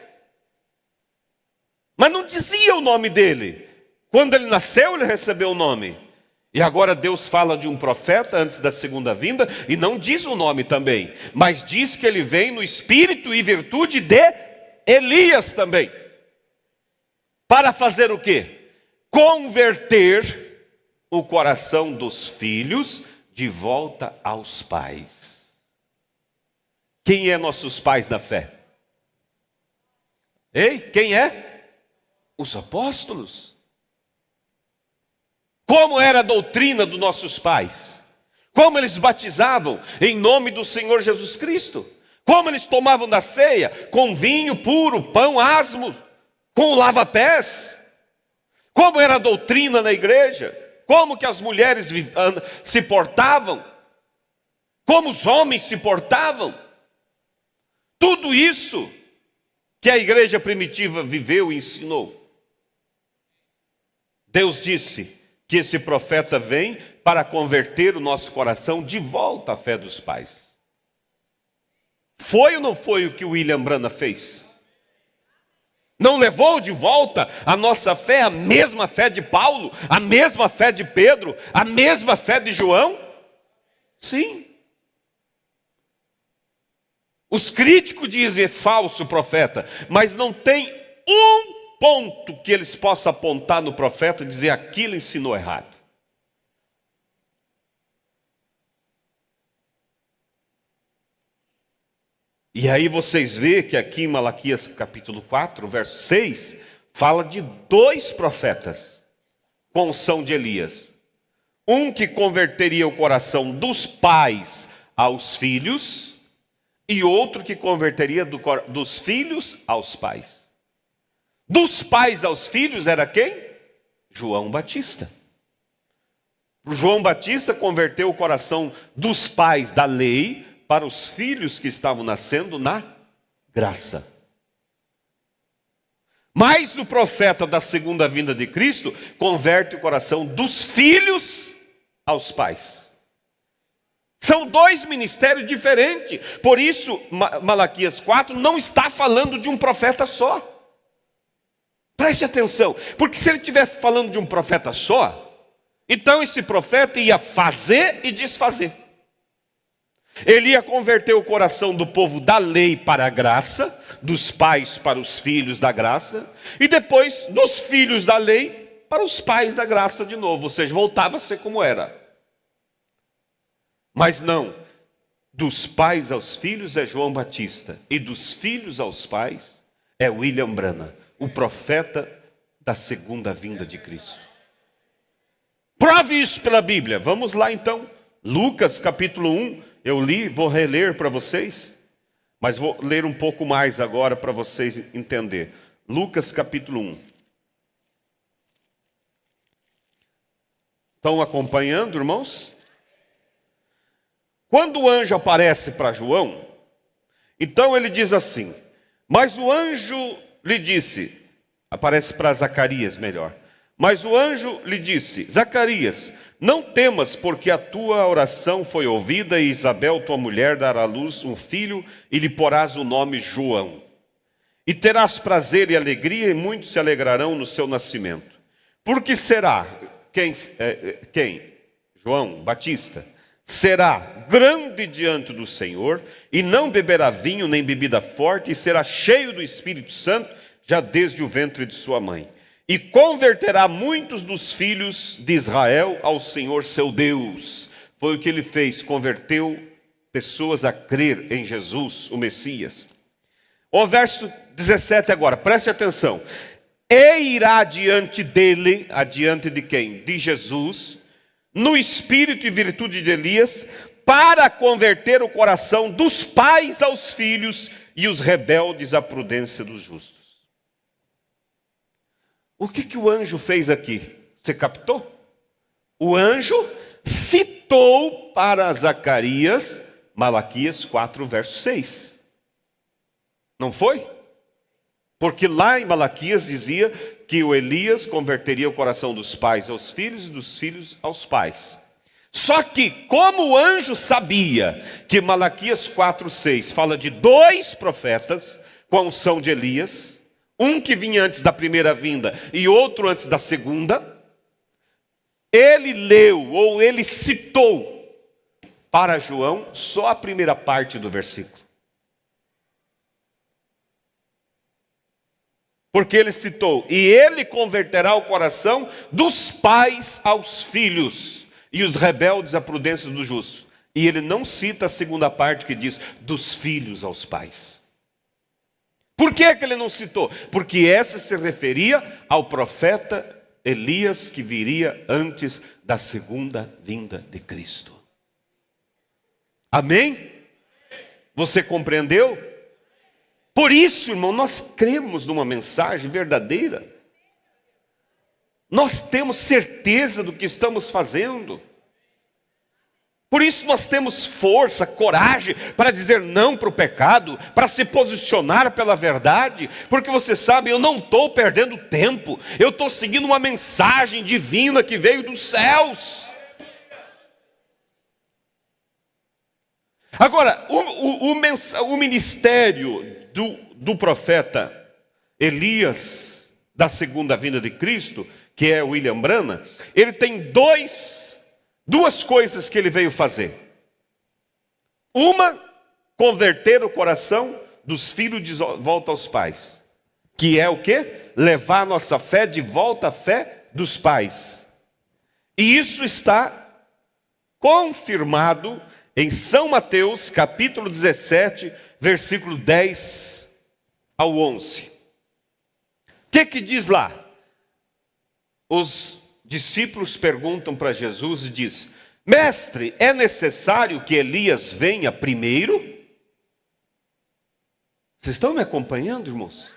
Mas não dizia o nome dele. Quando ele nasceu, ele recebeu o nome. E agora Deus fala de um profeta antes da segunda vinda, e não diz o nome também, mas diz que ele vem no espírito e virtude de Elias também. Para fazer o quê? Converter o coração dos filhos de volta aos pais. Quem é nossos pais na fé? Ei, quem é? Os apóstolos. Como era a doutrina dos nossos pais? Como eles batizavam em nome do Senhor Jesus Cristo? Como eles tomavam da ceia? Com vinho puro, pão asmo, com lava-pés? Como era a doutrina na igreja? Como que as mulheres se portavam? Como os homens se portavam? Tudo isso que a igreja primitiva viveu e ensinou. Deus disse que esse profeta vem para converter o nosso coração de volta à fé dos pais. Foi ou não foi o que o William Branham fez? Não levou de volta a nossa fé, a mesma fé de Paulo, a mesma fé de Pedro, a mesma fé de João? Sim. Os críticos dizem é falso profeta, mas não tem um ponto que eles possam apontar no profeta e dizer aquilo ensinou errado. E aí vocês veem que aqui em Malaquias capítulo 4, verso 6, fala de dois profetas com unção de Elias. Um que converteria o coração dos pais aos filhos e outro que converteria dos filhos aos pais. Dos pais aos filhos era quem? João Batista. João Batista converteu o coração dos pais da lei para os filhos que estavam nascendo na graça. Mas o profeta da segunda vinda de Cristo converte o coração dos filhos aos pais. São dois ministérios diferentes. Por isso, Malaquias 4 não está falando de um profeta só. Preste atenção, porque se ele estiver falando de um profeta só, então esse profeta ia fazer e desfazer. Ele ia converter o coração do povo da lei para a graça, dos pais para os filhos da graça, e depois dos filhos da lei para os pais da graça de novo, ou seja, voltava a ser como era. Mas não, dos pais aos filhos é João Batista, e dos filhos aos pais é William Branham, o profeta da segunda vinda de Cristo. Prove isso pela Bíblia. Vamos lá então. Lucas capítulo 1, eu li, vou reler para vocês, mas vou ler um pouco mais agora para vocês entenderem. Lucas capítulo 1. Estão acompanhando, irmãos? Quando o anjo aparece para João, então ele diz assim, mas o anjo lhe disse, aparece para Zacarias melhor, mas o anjo lhe disse, Zacarias, não temas, porque a tua oração foi ouvida, e Isabel, tua mulher, dará à luz um filho, e lhe porás o nome João. E terás prazer e alegria, e muitos se alegrarão no seu nascimento. Porque será, quem? João Batista, será grande diante do Senhor, e não beberá vinho nem bebida forte, e será cheio do Espírito Santo, já desde o ventre de sua mãe. E converterá muitos dos filhos de Israel ao Senhor seu Deus. Foi o que ele fez, converteu pessoas a crer em Jesus, o Messias. O verso 17 agora, preste atenção. E irá diante dele, adiante de quem? De Jesus, no espírito e virtude de Elias, para converter o coração dos pais aos filhos e os rebeldes à prudência dos justos. O que o anjo fez aqui? Você captou? O anjo citou para Zacarias, Malaquias 4, verso 6. Não foi? Porque lá em Malaquias dizia que o Elias converteria o coração dos pais aos filhos e dos filhos aos pais. Só que, como o anjo sabia que Malaquias 4, 6 fala de dois profetas com a unção de Elias, um que vinha antes da primeira vinda e outro antes da segunda, ele leu ou ele citou para João só a primeira parte do versículo. Porque ele citou, e ele converterá o coração dos pais aos filhos, e os rebeldes à prudência dos justos. E ele não cita a segunda parte que diz, dos filhos aos pais. Por que ele não citou? Porque essa se referia ao profeta Elias, que viria antes da segunda vinda de Cristo. Amém? Você compreendeu? Por isso, irmão, nós cremos numa mensagem verdadeira. Nós temos certeza do que estamos fazendo. Por isso nós temos força, coragem para dizer não para o pecado, para se posicionar pela verdade, porque você sabe, eu não estou perdendo tempo, eu estou seguindo uma mensagem divina que veio dos céus. Agora, o ministério do profeta Elias, da segunda vinda de Cristo, que é William Branham, ele tem duas coisas que ele veio fazer. Uma, converter o coração dos filhos de volta aos pais. Que é o quê? Levar a nossa fé de volta à fé dos pais. E isso está confirmado em São Mateus, capítulo 17, versículo 10 ao 11. O que diz lá? Os discípulos perguntam para Jesus e diz: Mestre, é necessário que Elias venha primeiro? Vocês estão me acompanhando, irmãos?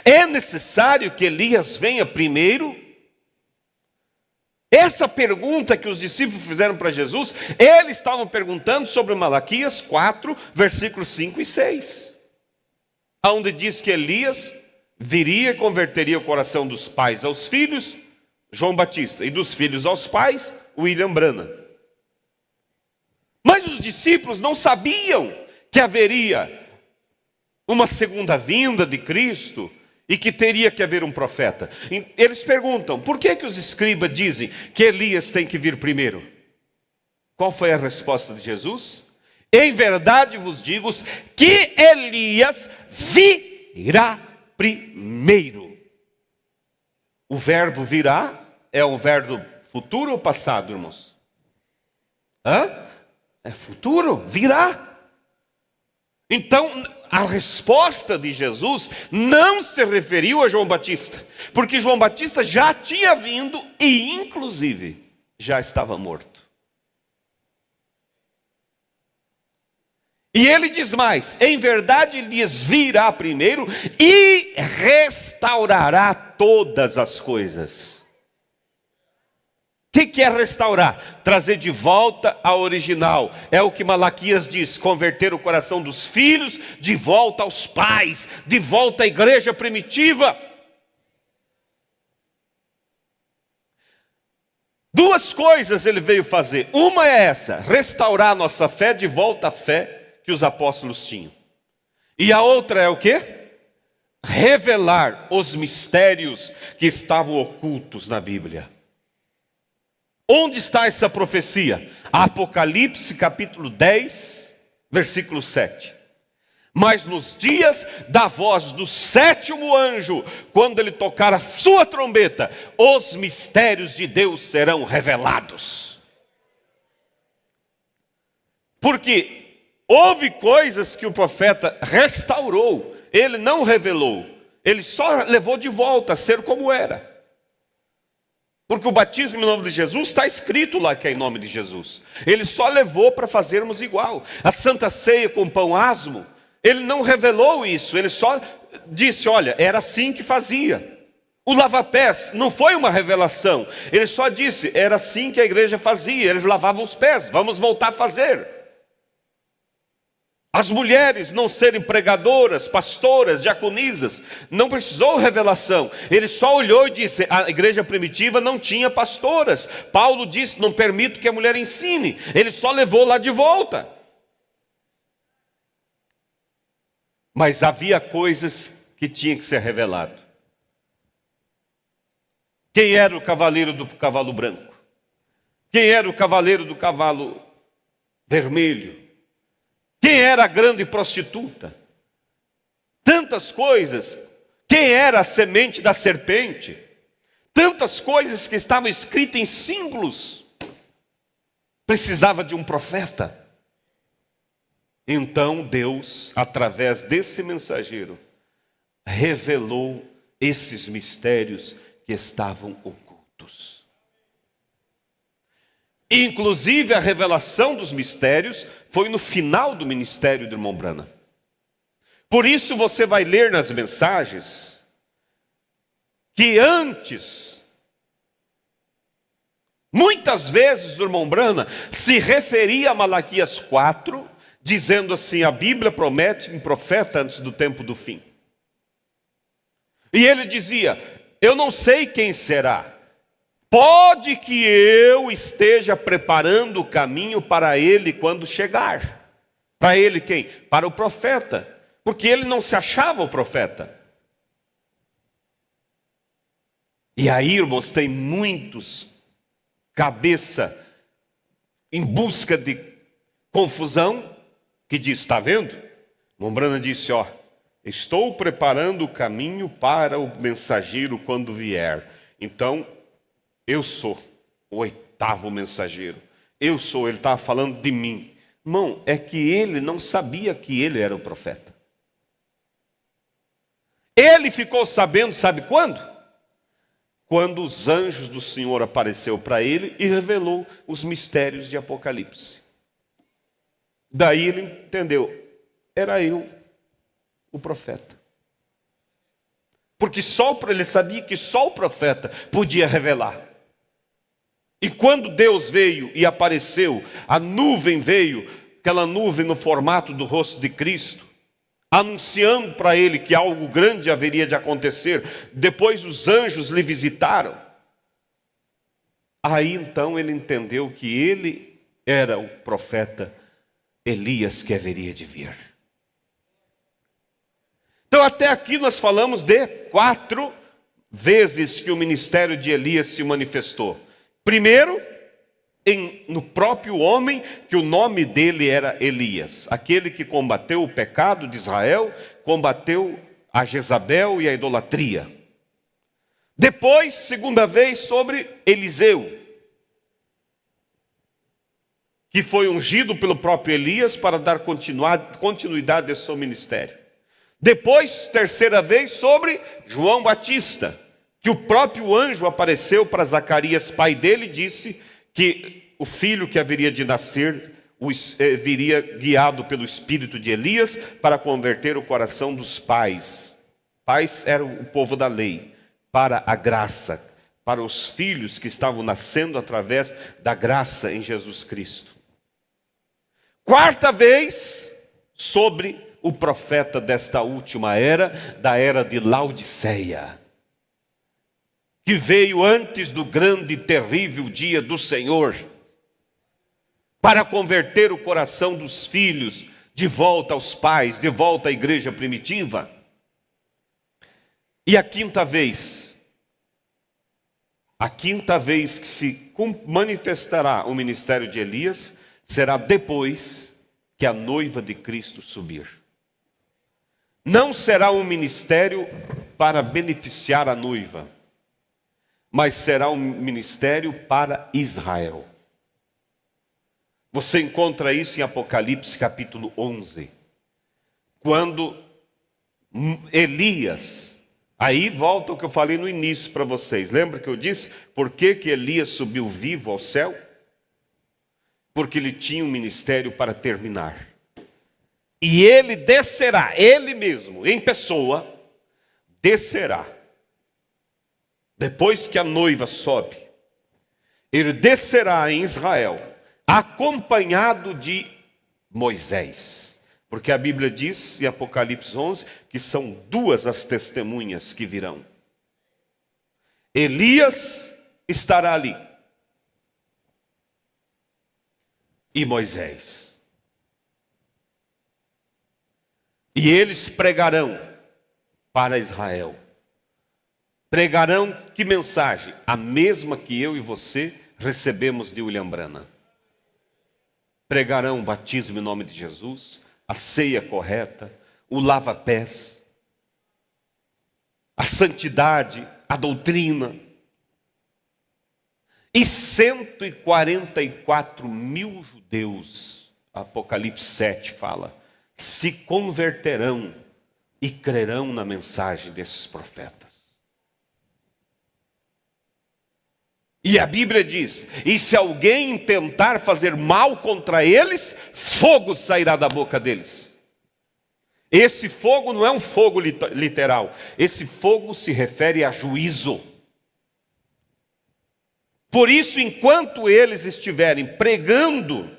É necessário que Elias venha primeiro? Essa pergunta que os discípulos fizeram para Jesus, eles estavam perguntando sobre Malaquias 4, versículos 5 e 6. Onde diz que Elias viria e converteria o coração dos pais aos filhos, João Batista, e dos filhos aos pais, William Branham. Mas os discípulos não sabiam que haveria uma segunda vinda de Cristo e que teria que haver um profeta. Eles perguntam, por que os escribas dizem que Elias tem que vir primeiro? Qual foi a resposta de Jesus? Em verdade vos digo que Elias virá primeiro. O verbo virá é um verbo futuro ou passado, irmãos? É futuro, virá. Então, a resposta de Jesus não se referiu a João Batista, porque João Batista já tinha vindo e, inclusive, já estava morto. E ele diz mais: em verdade lhes virá primeiro e restaurará todas as coisas. O que é restaurar? Trazer de volta a original. É o que Malaquias diz: converter o coração dos filhos de volta aos pais, de volta à igreja primitiva. Duas coisas ele veio fazer. Uma é essa: restaurar a nossa fé de volta à fé que os apóstolos tinham. E a outra é o quê? Revelar os mistérios que estavam ocultos na Bíblia. Onde está essa profecia? Apocalipse capítulo 10, versículo 7. Mas nos dias da voz do sétimo anjo, quando ele tocar a sua trombeta, os mistérios de Deus serão revelados. Porque houve coisas que o profeta restaurou, ele não revelou, ele só levou de volta a ser como era. Porque o batismo em nome de Jesus está escrito lá que é em nome de Jesus. Ele só levou para fazermos igual. A Santa Ceia com pão asmo, ele não revelou isso, ele só disse: olha, era assim que fazia. O lava-pés não foi uma revelação, ele só disse: era assim que a igreja fazia, eles lavavam os pés, vamos voltar a fazer. As mulheres não serem pregadoras, pastoras, diaconisas, não precisou revelação. Ele só olhou e disse: a igreja primitiva não tinha pastoras. Paulo disse: não permito que a mulher ensine. Ele só levou lá de volta. Mas havia coisas que tinham que ser revelado. Quem era o cavaleiro do cavalo branco? Quem era o cavaleiro do cavalo vermelho? Quem era a grande prostituta? Tantas coisas. Quem era a semente da serpente? Tantas coisas que estavam escritas em símbolos. Precisava de um profeta. Então Deus, através desse mensageiro, revelou esses mistérios que estavam ocultos. Inclusive a revelação dos mistérios foi no final do ministério do irmão Branham. Por isso você vai ler nas mensagens que antes, muitas vezes o irmão Branham se referia a Malaquias 4, dizendo assim: a Bíblia promete um profeta antes do tempo do fim. E ele dizia: eu não sei quem será. Pode que eu esteja preparando o caminho para ele quando chegar. Para ele quem? Para o profeta. Porque ele não se achava o profeta. E aí, irmãos, tem muitos cabeça em busca de confusão que diz: está vendo? Mombrana disse: ó, estou preparando o caminho para o mensageiro quando vier. Então, eu sou o oitavo mensageiro. Eu sou, ele estava falando de mim. Irmão, é que ele não sabia que ele era o profeta. Ele ficou sabendo, sabe quando? Quando os anjos do Senhor apareceu para ele e revelou os mistérios de Apocalipse. Daí ele entendeu: era eu o profeta. Porque ele sabia que só o profeta podia revelar. E quando Deus veio e apareceu, a nuvem veio, aquela nuvem no formato do rosto de Cristo, anunciando para ele que algo grande haveria de acontecer. Depois os anjos lhe visitaram. Aí então ele entendeu que ele era o profeta Elias que haveria de vir. Então até aqui nós falamos de 4 vezes que o ministério de Elias se manifestou. Primeiro, no próprio homem, que o nome dele era Elias, aquele que combateu o pecado de Israel, combateu a Jezabel e a idolatria. Depois, segunda vez, sobre Eliseu, que foi ungido pelo próprio Elias para dar continuidade ao seu ministério. Depois, terceira vez, sobre João Batista, que o próprio anjo apareceu para Zacarias, pai dele, e disse que o filho que haveria de nascer viria guiado pelo espírito de Elias para converter o coração dos pais. Pais eram o povo da lei, para a graça, para os filhos que estavam nascendo através da graça em Jesus Cristo. Quarta vez, sobre o profeta desta última era, da era de Laodiceia, que veio antes do grande e terrível dia do Senhor, para converter o coração dos filhos de volta aos pais, de volta à igreja primitiva. E a quinta vez que se manifestará o ministério de Elias, será depois que a noiva de Cristo subir. Não será um ministério para beneficiar a noiva, mas será um ministério para Israel. Você encontra isso em Apocalipse capítulo 11, quando Elias, aí volta o que eu falei no início para vocês. Lembra que eu disse por que Elias subiu vivo ao céu? Porque ele tinha um ministério para terminar. E ele descerá, ele mesmo, em pessoa, descerá. Depois que a noiva sobe, ele descerá em Israel, acompanhado de Moisés. Porque a Bíblia diz, em Apocalipse 11, que são duas as testemunhas que virão. Elias estará ali. E Moisés. E eles pregarão para Israel. Pregarão que mensagem? A mesma que eu e você recebemos de William Branham. Pregarão o batismo em nome de Jesus, a ceia correta, o lava-pés, a santidade, a doutrina. E 144 mil judeus, Apocalipse 7 fala, se converterão e crerão na mensagem desses profetas. E a Bíblia diz, e se alguém tentar fazer mal contra eles, fogo sairá da boca deles. Esse fogo não é um fogo literal, esse fogo se refere a juízo. Por isso, enquanto eles estiverem pregando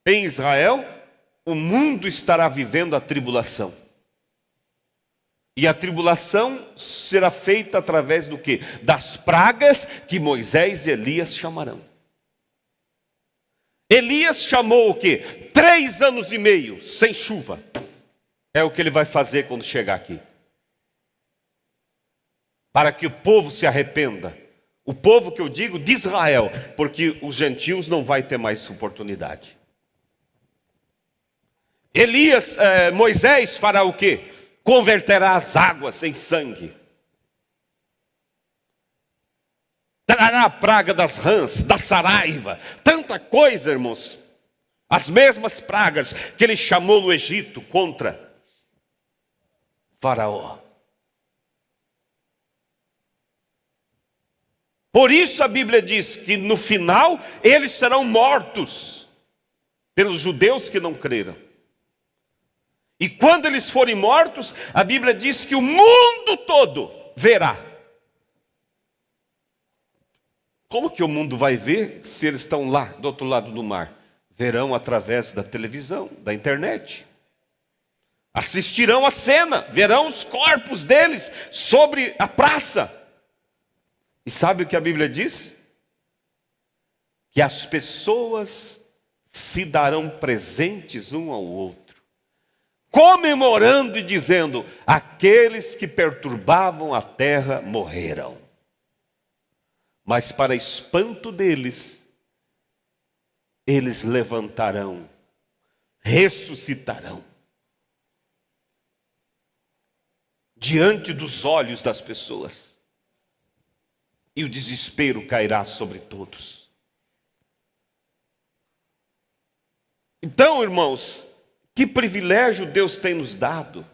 em Israel, o mundo estará vivendo a tribulação. E a tribulação será feita através do quê? Das pragas que Moisés e Elias chamarão. Elias chamou o quê? 3 anos e meio sem chuva. É o que ele vai fazer quando chegar aqui. Para que o povo se arrependa. O povo que eu digo de Israel, porque os gentios não vai ter mais oportunidade. Moisés fará o quê? Converterá as águas em sangue. Trará a praga das rãs, da saraiva, tanta coisa, irmãos. As mesmas pragas que ele chamou no Egito contra Faraó. Por isso a Bíblia diz que no final eles serão mortos pelos judeus que não creram. E quando eles forem mortos, a Bíblia diz que o mundo todo verá. Como que o mundo vai ver se eles estão lá do outro lado do mar? Verão através da televisão, da internet. Assistirão a cena, verão os corpos deles sobre a praça. E sabe o que a Bíblia diz? Que as pessoas se darão presentes um ao outro, comemorando e dizendo, aqueles que perturbavam a terra morreram. Mas para espanto deles, eles levantarão, ressuscitarão. diante dos olhos das pessoas. E o desespero cairá sobre todos. Então, irmãos, que privilégio Deus tem nos dado.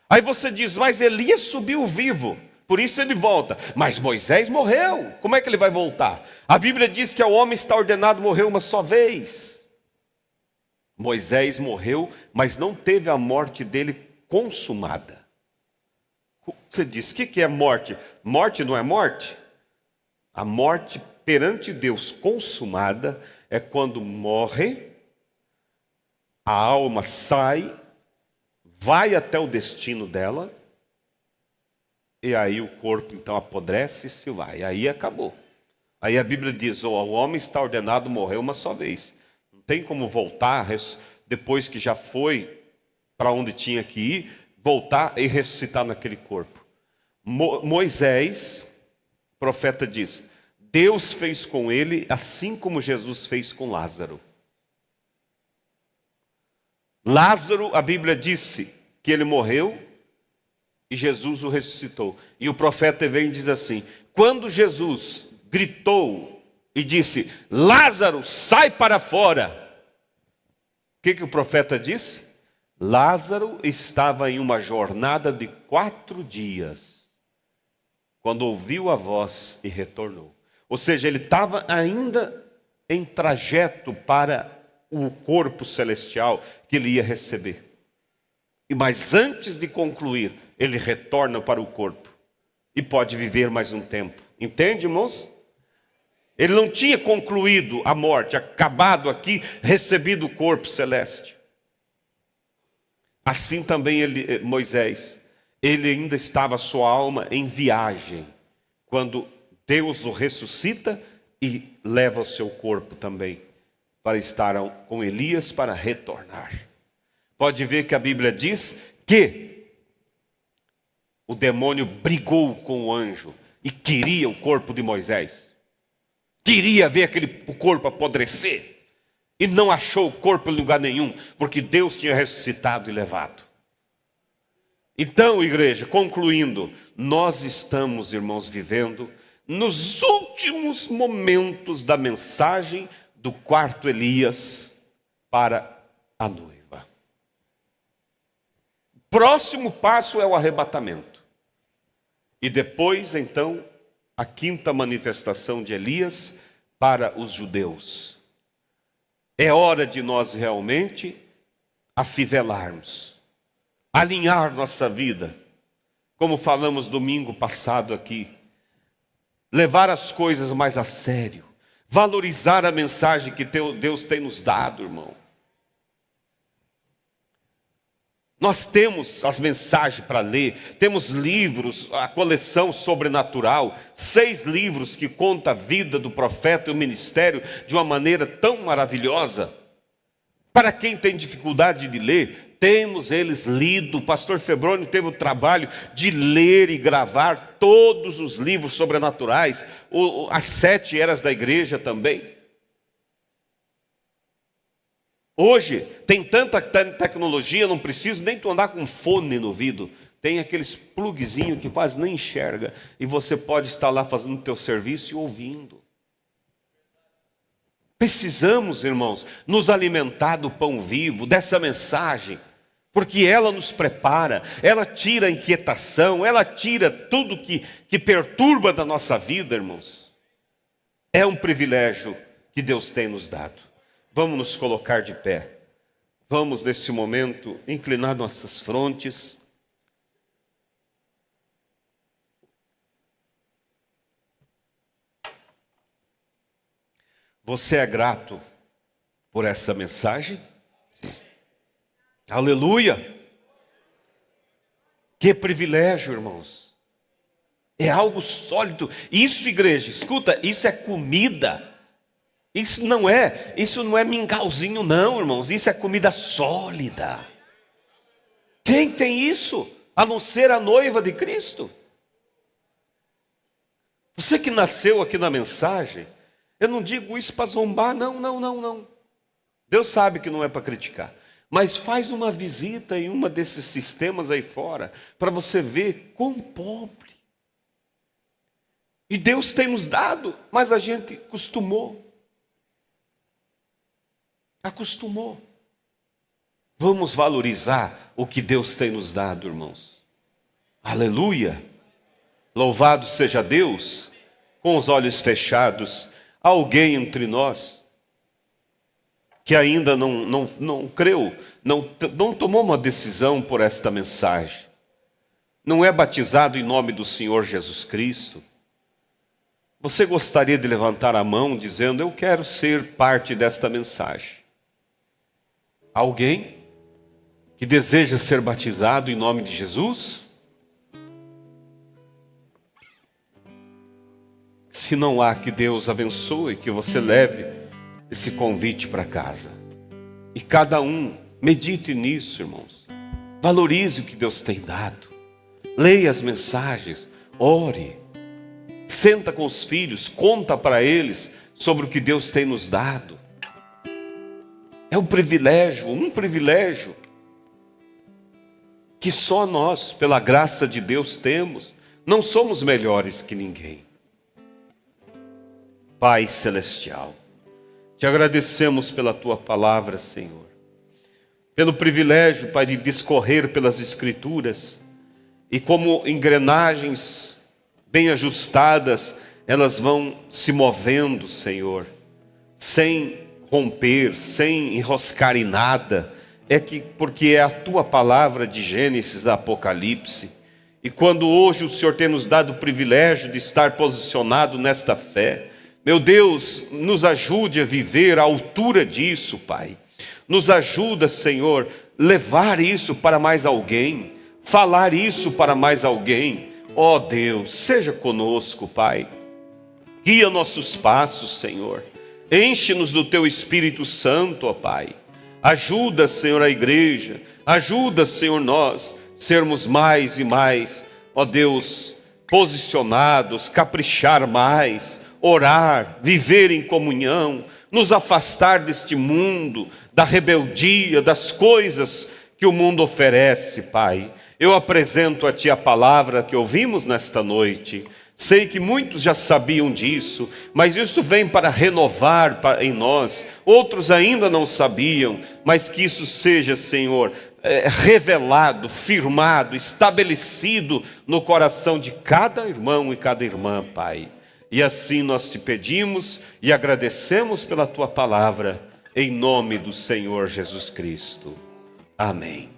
Aí você diz, mas Elias subiu vivo, por isso ele volta. Mas Moisés morreu, como é que ele vai voltar? A Bíblia diz que ao homem está ordenado morrer uma só vez. Moisés morreu, mas não teve a morte dele consumada. Você diz, o que é morte? Morte não é morte? A morte perante Deus consumada é quando morre, a alma sai, vai até o destino dela, e aí o corpo então apodrece e se vai. Aí acabou. Aí a Bíblia diz, o homem está ordenado morrer uma só vez. Não tem como voltar, depois que já foi para onde tinha que ir, voltar e ressuscitar naquele corpo. Moisés, o profeta diz, Deus fez com ele assim como Jesus fez com Lázaro. Lázaro, a Bíblia disse que ele morreu e Jesus o ressuscitou. E o profeta vem e diz assim, quando Jesus gritou e disse, Lázaro, sai para fora. O que o profeta disse? Lázaro estava em uma jornada de 4 dias, quando ouviu a voz e retornou. Ou seja, ele estava ainda em trajeto para o corpo celestial que ele ia receber. Mas antes de concluir, ele retorna para o corpo e pode viver mais um tempo. Entende, irmãos? Ele não tinha concluído a morte, acabado aqui, recebido o corpo celeste. Assim também Moisés, ele ainda estava sua alma em viagem, quando Deus o ressuscita e leva o seu corpo também para estar com Elias para retornar. Pode ver que a Bíblia diz que o demônio brigou com o anjo e queria o corpo de Moisés. Queria ver o corpo apodrecer. E não achou o corpo em lugar nenhum, porque Deus tinha ressuscitado e levado. Então, igreja, concluindo, nós estamos, irmãos, vivendo nos últimos momentos da mensagem do quarto Elias para a noiva. Próximo passo é o arrebatamento. E depois, então, a 5ª manifestação de Elias para os judeus. É hora de nós realmente afivelarmos, alinhar nossa vida, como falamos domingo passado aqui, levar as coisas mais a sério, valorizar a mensagem que Deus tem nos dado, irmão. Nós temos as mensagens para ler, temos livros, a coleção sobrenatural, 6 livros que contam a vida do profeta e o ministério de uma maneira tão maravilhosa. Para quem tem dificuldade de ler, temos eles lido. O pastor Febrônio teve o trabalho de ler e gravar todos os livros sobrenaturais, as 7 eras da igreja também. Hoje tem tanta tecnologia, não precisa nem tu andar com fone no ouvido. Tem aqueles plugzinhos que quase nem enxerga. E você pode estar lá fazendo o teu serviço e ouvindo. Precisamos, irmãos, nos alimentar do pão vivo, dessa mensagem. Porque ela nos prepara, ela tira a inquietação, ela tira tudo que perturba da nossa vida, irmãos. É um privilégio que Deus tem nos dado. Vamos nos colocar de pé. Vamos, nesse momento, inclinar nossas frontes. Você é grato por essa mensagem? Aleluia! Que privilégio, irmãos. É algo sólido. Isso, igreja, escuta, isso é comida. Isso não é mingauzinho não, irmãos. Isso é comida sólida. Quem tem isso? A não ser a noiva de Cristo. Você que nasceu aqui na mensagem, eu não digo isso para zombar, não. Deus sabe que não é para criticar. Mas faz uma visita em uma desses sistemas aí fora, para você ver quão pobre. E Deus tem nos dado, mas a gente acostumou. Vamos valorizar o que Deus tem nos dado, irmãos. Aleluia! Louvado seja Deus. Com os olhos fechados, há alguém entre nós que ainda não creu, não tomou uma decisão por esta mensagem, não é batizado em nome do Senhor Jesus Cristo. Você gostaria de levantar a mão dizendo: eu quero ser parte desta mensagem? Alguém que deseja ser batizado em nome de Jesus? Se não há, que Deus abençoe, que você leve esse convite para casa. E cada um medite nisso, irmãos. Valorize o que Deus tem dado. Leia as mensagens, ore. Senta com os filhos, conta para eles sobre o que Deus tem nos dado. É um privilégio que só nós, pela graça de Deus, temos. Não somos melhores que ninguém. Pai Celestial, te agradecemos pela Tua palavra, Senhor. Pelo privilégio, Pai, de discorrer pelas Escrituras. E como engrenagens bem ajustadas, elas vão se movendo, Senhor. Sem romper, sem enroscar em nada. Porque é a Tua palavra de Gênesis a Apocalipse. E quando hoje o Senhor tem nos dado o privilégio de estar posicionado nesta fé, meu Deus, nos ajude a viver à altura disso, Pai. Nos ajuda, Senhor, levar isso para mais alguém, falar isso para mais alguém. Ó Deus, seja conosco, Pai. Guia nossos passos, Senhor. Enche-nos do Teu Espírito Santo, ó Pai. Ajuda, Senhor, a igreja. Ajuda, Senhor, nós sermos mais e mais, ó Deus, posicionados, caprichar mais, orar, viver em comunhão, nos afastar deste mundo, da rebeldia, das coisas que o mundo oferece, Pai. Eu apresento a Ti a palavra que ouvimos nesta noite. Sei que muitos já sabiam disso, mas isso vem para renovar em nós. Outros ainda não sabiam, mas que isso seja, Senhor, revelado, firmado, estabelecido no coração de cada irmão e cada irmã, Pai. E assim nós Te pedimos e agradecemos pela Tua palavra, em nome do Senhor Jesus Cristo. Amém.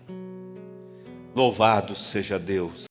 Louvado seja Deus.